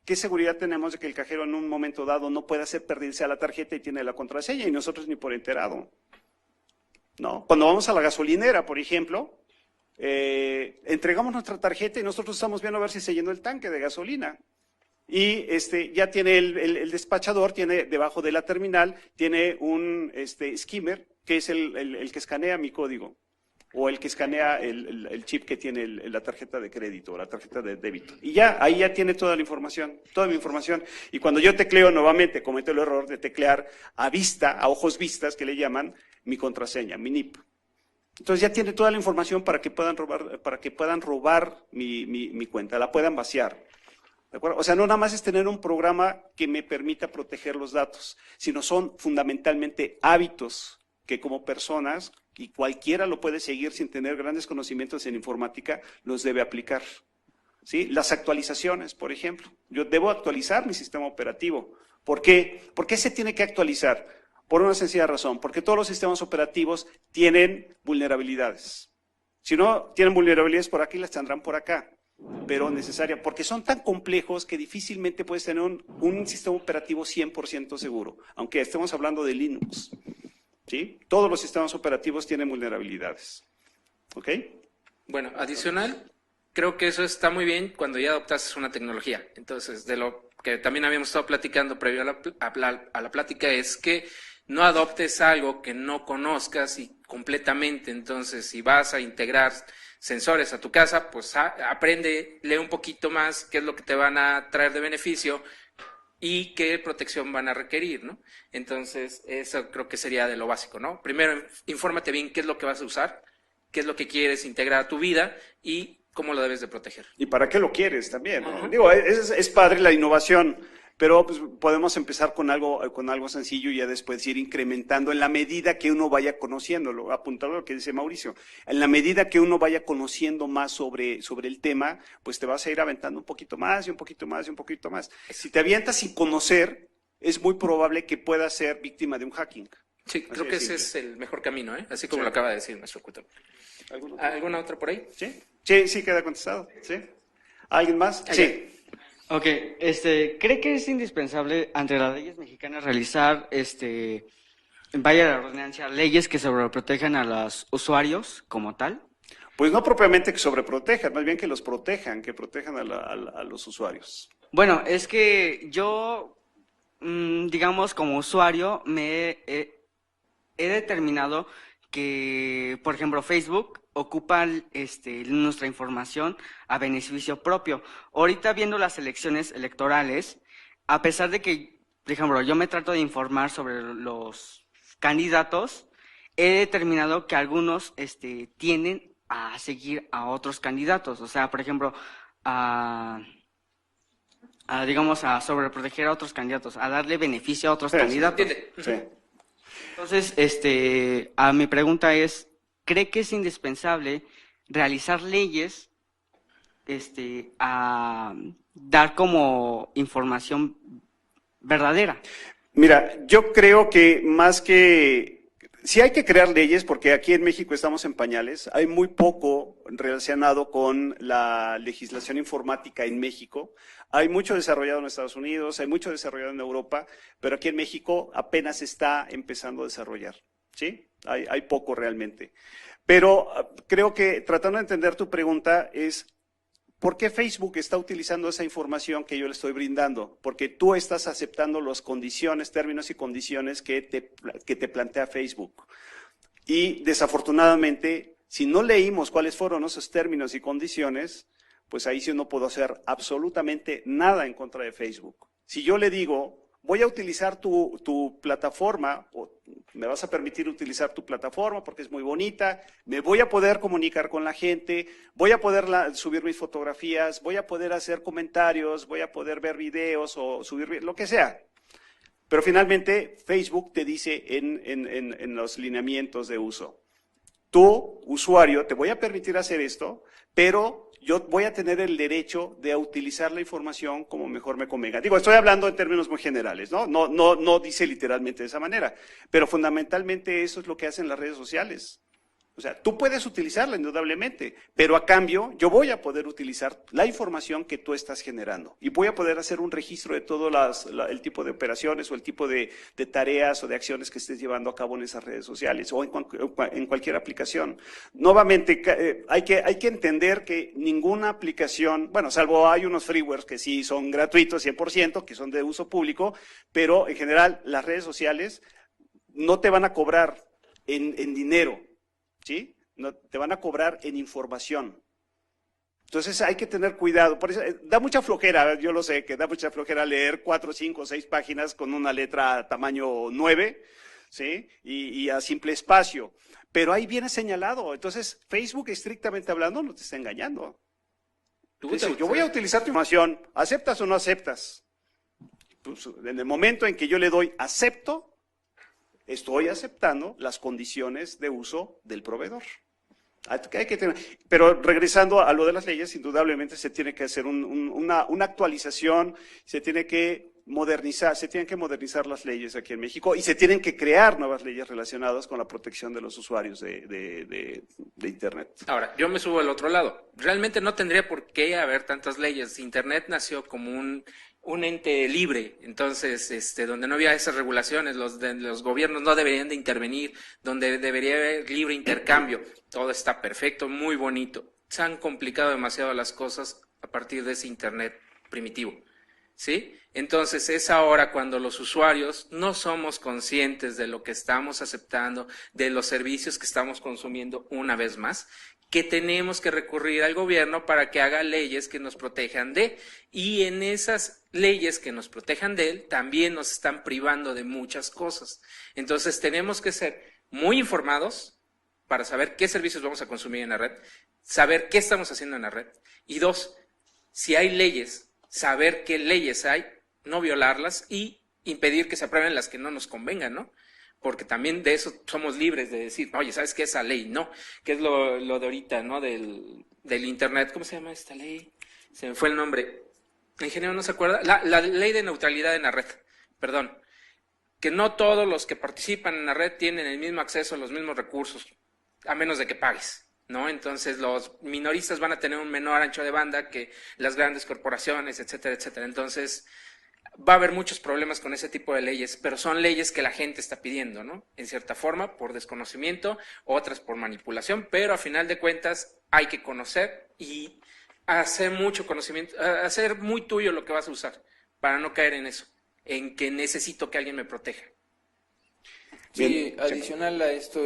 ¿Qué seguridad tenemos de que el cajero en un momento dado no pueda hacer perderse a la tarjeta y tiene la contraseña y nosotros ni por enterado? ¿No? Cuando vamos a la gasolinera, por ejemplo, entregamos nuestra tarjeta y nosotros estamos viendo a ver si se llenó el tanque de gasolina. Y ya tiene el despachador, tiene debajo de la terminal, tiene un skimmer, que es el que escanea mi código, o el que escanea el chip que tiene la tarjeta de crédito o la tarjeta de débito. Y ahí ya tiene toda la información, toda mi información. Y cuando yo tecleo nuevamente, cometo el error de teclear a vista, a ojos vistas, que le llaman, mi contraseña, mi NIP. Entonces ya tiene toda la información para que puedan robar mi cuenta, la puedan vaciar. ¿De acuerdo? O sea, no nada más es tener un programa que me permita proteger los datos, sino son fundamentalmente hábitos que como personas, y cualquiera lo puede seguir sin tener grandes conocimientos en informática, los debe aplicar. ¿Sí? Las actualizaciones, por ejemplo. Yo debo actualizar mi sistema operativo. ¿Por qué? ¿Por qué se tiene que actualizar? Por una sencilla razón, porque todos los sistemas operativos tienen vulnerabilidades. Si no tienen vulnerabilidades por aquí, las tendrán por acá, pero necesaria, porque son tan complejos que difícilmente puedes tener un sistema operativo 100% seguro, aunque estemos hablando de Linux. ¿Sí? Todos los sistemas operativos tienen vulnerabilidades. ¿Ok? Bueno, adicional, creo que eso está muy bien cuando ya adoptas una tecnología. Entonces, de lo que también habíamos estado platicando previo a la plática es que no adoptes algo que no conozcas y completamente. Entonces, si vas a integrar sensores a tu casa, pues aprende, lee un poquito más qué es lo que te van a traer de beneficio y qué protección van a requerir, ¿no? Entonces, eso creo que sería de lo básico, ¿no? Primero, infórmate bien qué es lo que vas a usar, qué es lo que quieres integrar a tu vida y cómo lo debes de proteger. ¿Y para qué lo quieres también, ¿no? Digo, es padre la innovación, pero pues, podemos empezar con algo sencillo y ya después ir incrementando en la medida que uno vaya conociéndolo. Apuntando lo que dice Mauricio, en la medida que uno vaya conociendo más sobre el tema, pues te vas a ir aventando un poquito más y un poquito más y un poquito más. Si te avientas sin conocer, es muy probable que puedas ser víctima de un hacking. Sí, creo que ese es el mejor camino, ¿eh? Así como lo acaba de decir nuestro tutor. ¿Alguna otra por ahí? Sí, queda contestado. ¿Sí? ¿Alguien más? Sí. Ok, ¿cree que es indispensable ante las leyes mexicanas realizar, vaya la redundancia, leyes que sobreprotejan a los usuarios como tal? Pues no propiamente que sobreprotejan, más bien que los protejan, que protejan a los usuarios. Bueno, es que yo, digamos, como usuario, he determinado que, por ejemplo, Facebook ocupa nuestra información a beneficio propio. Ahorita viendo las elecciones electorales, a pesar de que, por ejemplo, yo me trato de informar sobre los candidatos, he determinado que algunos tienden a seguir a otros candidatos. O sea, por ejemplo, digamos, a sobreproteger a otros candidatos, a darle beneficio a otros candidatos. Sí. Entonces, a mi pregunta es, ¿cree que es indispensable realizar leyes, a dar como información verdadera? Mira, yo creo que más que sí hay que crear leyes, porque aquí en México estamos en pañales, hay muy poco relacionado con la legislación informática en México. Hay mucho desarrollado en Estados Unidos, hay mucho desarrollado en Europa, pero aquí en México apenas está empezando a desarrollar, ¿sí? Hay poco realmente. Pero creo que tratando de entender tu pregunta es, ¿por qué Facebook está utilizando esa información que yo le estoy brindando? Porque tú estás aceptando las condiciones, términos y condiciones que te plantea Facebook. Y desafortunadamente, si no leímos cuáles fueron esos términos y condiciones, pues ahí sí no puedo hacer absolutamente nada en contra de Facebook. Si yo le digo, voy a utilizar tu plataforma, o me vas a permitir utilizar tu plataforma porque es muy bonita, me voy a poder comunicar con la gente, voy a poder subir mis fotografías, voy a poder hacer comentarios, voy a poder ver videos o subir lo que sea. Pero finalmente Facebook te dice en los lineamientos de uso, tú, usuario, te voy a permitir hacer esto, pero yo voy a tener el derecho de utilizar la información como mejor me convenga. Digo, estoy hablando en términos muy generales, ¿no? No dice literalmente de esa manera, pero fundamentalmente eso es lo que hacen las redes sociales. O sea, tú puedes utilizarla indudablemente, pero a cambio yo voy a poder utilizar la información que tú estás generando y voy a poder hacer un registro de todo el tipo de operaciones o el tipo de tareas o de acciones que estés llevando a cabo en esas redes sociales o en cualquier aplicación. Nuevamente, hay que entender que ninguna aplicación, bueno, salvo hay unos freewares que sí son gratuitos 100%, que son de uso público, pero en general las redes sociales no te van a cobrar en dinero. ¿Sí? No, te van a cobrar en información. Entonces hay que tener cuidado. Por eso da mucha flojera, yo lo sé, que da mucha flojera leer 4, 5, 6 páginas con una letra tamaño 9, ¿sí? Y a simple espacio. Pero ahí viene señalado. Entonces Facebook, estrictamente hablando, no te está engañando. Dice, yo voy a utilizar tu información, ¿aceptas o no aceptas? Pues, en el momento en que yo le doy acepto, estoy aceptando las condiciones de uso del proveedor. Pero regresando a lo de las leyes, indudablemente se tiene que hacer una actualización, se tienen que modernizar las leyes aquí en México y se tienen que crear nuevas leyes relacionadas con la protección de los usuarios de Internet. Ahora, yo me subo al otro lado. Realmente no tendría por qué haber tantas leyes. Internet nació como un ente libre, entonces, donde no había esas regulaciones, los gobiernos no deberían de intervenir, donde debería haber libre intercambio, todo está perfecto, muy bonito. Se han complicado demasiado las cosas a partir de ese Internet primitivo, ¿sí? Entonces es ahora cuando los usuarios no somos conscientes de lo que estamos aceptando, de los servicios que estamos consumiendo una vez más, que tenemos que recurrir al gobierno para que haga leyes que nos protejan y en esas leyes que nos protejan de él, también nos están privando de muchas cosas. Entonces tenemos que ser muy informados para saber qué servicios vamos a consumir en la red, saber qué estamos haciendo en la red. Y 2, si hay leyes, saber qué leyes hay, no violarlas y impedir que se aprueben las que no nos convengan, ¿no? Porque también de eso somos libres de decir, oye, ¿sabes qué? Esa ley no, que es lo de ahorita, ¿no? Del Internet, ¿cómo se llama esta ley? Se me fue el nombre. El ingeniero no se acuerda. La ley de neutralidad en la red, perdón. Que no todos los que participan en la red tienen el mismo acceso a los mismos recursos, a menos de que pagues, ¿no? Entonces los minoristas van a tener un menor ancho de banda que las grandes corporaciones, etcétera, etcétera. Entonces va a haber muchos problemas con ese tipo de leyes, pero son leyes que la gente está pidiendo, ¿no? En cierta forma, por desconocimiento, otras por manipulación, pero a final de cuentas hay que conocer y hacer mucho conocimiento, hacer muy tuyo lo que vas a usar, para no caer en eso, en que necesito que alguien me proteja. Sí, adicional a esto,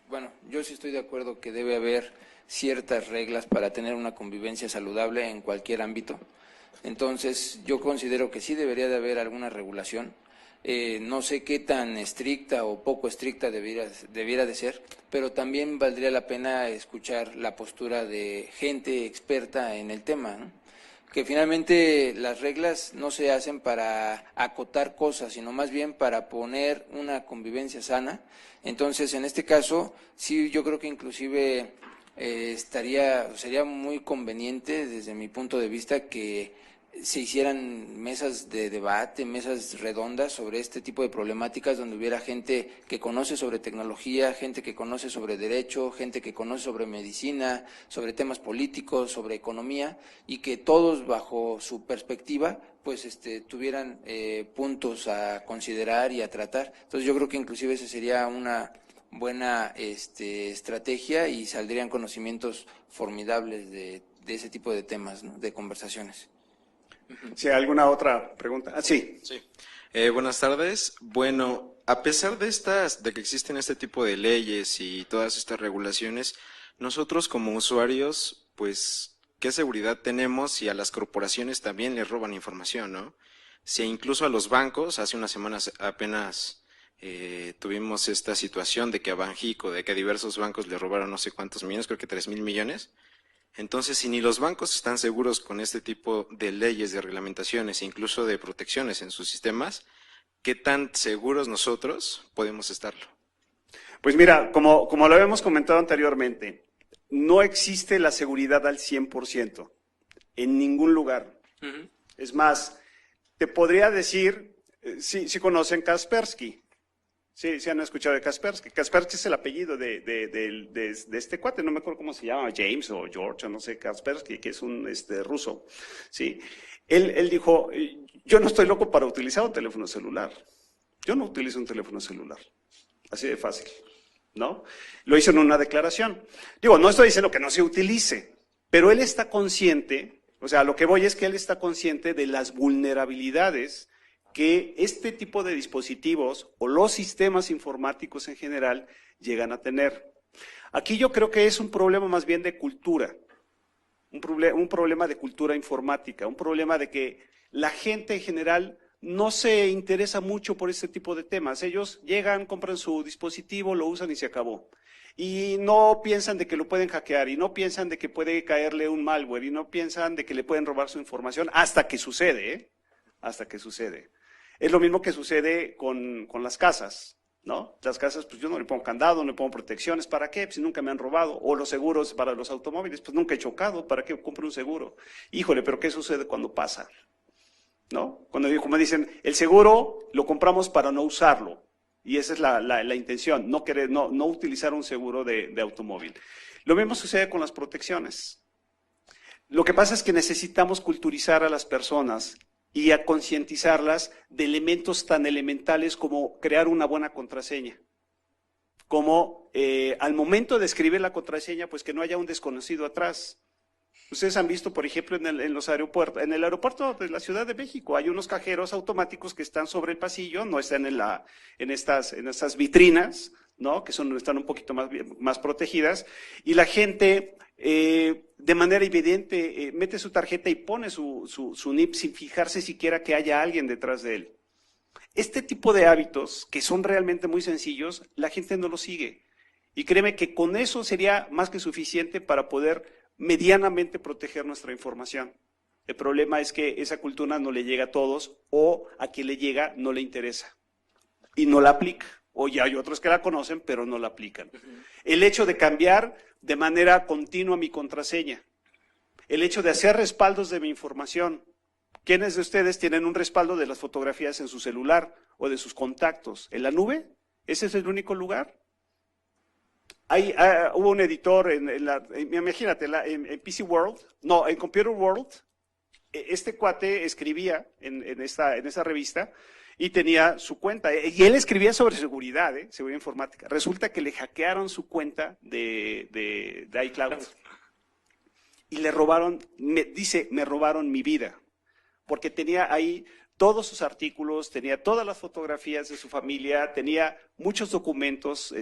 bueno, yo sí estoy de acuerdo que debe haber ciertas reglas para tener una convivencia saludable en cualquier ámbito. Entonces, yo considero que sí debería de haber alguna regulación. No sé qué tan estricta o poco estricta debiera de ser, pero también valdría la pena escuchar la postura de gente experta en el tema, ¿no? Que finalmente las reglas no se hacen para acotar cosas, sino más bien para poner una convivencia sana. Entonces, en este caso, sí, yo creo que inclusive sería muy conveniente desde mi punto de vista que se hicieran mesas de debate, mesas redondas sobre este tipo de problemáticas, donde hubiera gente que conoce sobre tecnología, gente que conoce sobre derecho, gente que conoce sobre medicina, sobre temas políticos, sobre economía, y que todos bajo su perspectiva pues tuvieran puntos a considerar y a tratar. Entonces yo creo que inclusive esa sería una buena estrategia y saldrían conocimientos formidables de ese tipo de temas, ¿no? De conversaciones. ¿Sí, alguna otra pregunta? Ah, sí. Sí. Buenas tardes. Bueno, a pesar de que existen este tipo de leyes y todas estas regulaciones, nosotros como usuarios, pues, ¿qué seguridad tenemos si a las corporaciones también les roban información, no? Si incluso a los bancos, hace unas semanas apenas tuvimos esta situación de que a Banxico, de que a diversos bancos le robaron no sé cuántos millones, creo que 3,000 millones. Entonces, si ni los bancos están seguros con este tipo de leyes, de reglamentaciones e incluso de protecciones en sus sistemas, ¿qué tan seguros nosotros podemos estarlo? Pues mira, como lo habíamos comentado anteriormente, no existe la seguridad al 100% en ningún lugar. Es más, te podría decir, si conocen Kaspersky. Sí, han escuchado de Kaspersky. Kaspersky es el apellido de este cuate, no me acuerdo cómo se llama, James o George, o no sé, Kaspersky, que es un ruso. Sí. Él dijo, yo no estoy loco para utilizar un teléfono celular. Yo no utilizo un teléfono celular. Así de fácil, ¿no? Lo hizo en una declaración. Digo, no estoy diciendo que no se utilice, pero él está consciente, o sea, lo que voy es que él está consciente de las vulnerabilidades que este tipo de dispositivos o los sistemas informáticos en general llegan a tener. Aquí yo creo que es un problema más bien de cultura, un problema de cultura informática, un problema de que la gente en general no se interesa mucho por este tipo de temas. Ellos llegan, compran su dispositivo, lo usan y se acabó. Y no piensan de que lo pueden hackear, y no piensan de que puede caerle un malware, y no piensan de que le pueden robar su información hasta que sucede, ¿eh? Hasta que sucede. Es lo mismo que sucede con las casas, ¿no? Las casas, pues yo no le pongo candado, no le pongo protecciones, ¿para qué? Pues si nunca me han robado. O los seguros para los automóviles, pues nunca he chocado, ¿para qué compro un seguro? Híjole, pero ¿qué sucede cuando pasa? ¿No? Cuando, como dicen, el seguro lo compramos para no usarlo. Y esa es la intención, no utilizar un seguro de automóvil. Lo mismo sucede con las protecciones. Lo que pasa es que necesitamos culturizar a las personas y a concientizarlas de elementos tan elementales como crear una buena contraseña. Como al momento de escribir la contraseña, pues que no haya un desconocido atrás. Ustedes han visto, por ejemplo, en los aeropuertos, en el aeropuerto de la Ciudad de México, hay unos cajeros automáticos que están sobre el pasillo, no están en estas vitrinas, ¿no? Que están un poquito más protegidas, y la gente de manera evidente mete su tarjeta y pone su NIP sin fijarse siquiera que haya alguien detrás de él. Este tipo de hábitos, que son realmente muy sencillos, la gente no los sigue. Y créeme que con eso sería más que suficiente para poder medianamente proteger nuestra información. El problema es que esa cultura no le llega a todos, o a quien le llega no le interesa y no la aplica. O ya hay otros que la conocen, pero no la aplican. El hecho de cambiar de manera continua mi contraseña, el hecho de hacer respaldos de mi información. ¿Quiénes de ustedes tienen un respaldo de las fotografías en su celular o de sus contactos? ¿En la nube? ¿Ese es el único lugar? Hubo un editor, imagínate, en PC World, no, en Computer World, este cuate escribía en esa revista y tenía su cuenta. Y él escribía sobre seguridad, seguridad informática. Resulta que le hackearon su cuenta de iCloud. Y le robaron, me robaron mi vida. Porque tenía ahí todos sus artículos, tenía todas las fotografías de su familia, tenía muchos documentos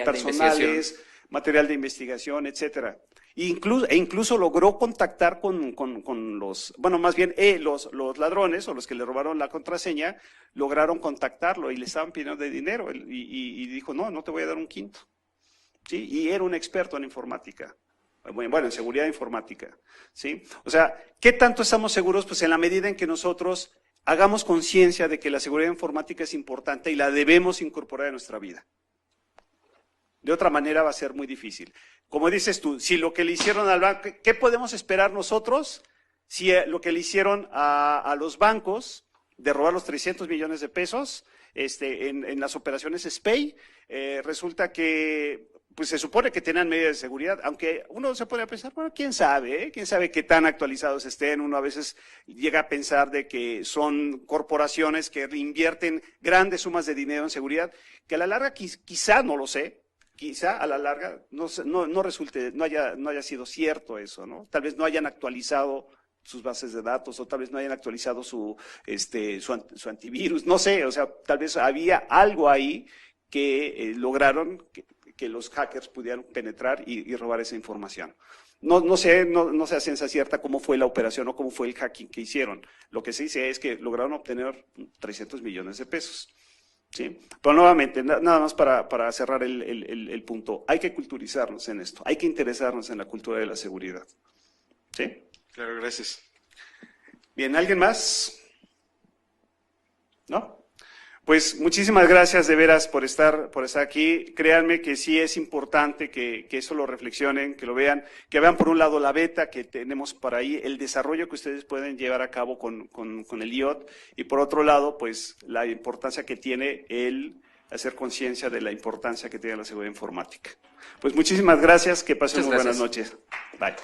personales, material de investigación, etcétera. Incluso logró contactar con los, bueno, más bien los ladrones o los que le robaron la contraseña, lograron contactarlo y le estaban pidiendo de dinero. Y dijo, no te voy a dar un quinto. ¿Sí? Y era un experto en informática. Bueno, en seguridad informática. ¿Sí? O sea, ¿qué tanto estamos seguros? Pues en la medida en que nosotros hagamos conciencia de que la seguridad informática es importante y la debemos incorporar en nuestra vida. De otra manera va a ser muy difícil. Como dices tú, si lo que le hicieron al banco, ¿qué podemos esperar nosotros? Si lo que le hicieron a los bancos, de robar los 300 millones de pesos en las operaciones SPEI, resulta que pues se supone que tenían medidas de seguridad, aunque uno se pone a pensar, bueno, quién sabe qué tan actualizados estén. Uno a veces llega a pensar de que son corporaciones que reinvierten grandes sumas de dinero en seguridad, que a la larga quizá, no lo sé, quizá a la larga no resulte, no haya sido cierto eso, ¿no? Tal vez no hayan actualizado sus bases de datos, o tal vez no hayan actualizado su antivirus, no sé, o sea, tal vez había algo ahí que lograron que los hackers pudieran penetrar y robar esa información. No sé a ciencia cierta cómo fue la operación o cómo fue el hacking que hicieron. Lo que se dice es que lograron obtener 300 millones de pesos. ¿Sí? Pero nuevamente, nada más para cerrar el punto, hay que culturizarnos en esto, hay que interesarnos en la cultura de la seguridad. ¿Sí? Claro, gracias. Bien, ¿alguien más? ¿No? Pues muchísimas gracias de veras por estar aquí. Créanme que sí es importante que eso lo reflexionen, que lo vean, que vean por un lado la beta que tenemos por ahí, el desarrollo que ustedes pueden llevar a cabo con el IoT, y por otro lado, pues la importancia que tiene el hacer conciencia de la importancia que tiene la seguridad informática. Pues muchísimas gracias, que pasen muy buenas noches. Bye.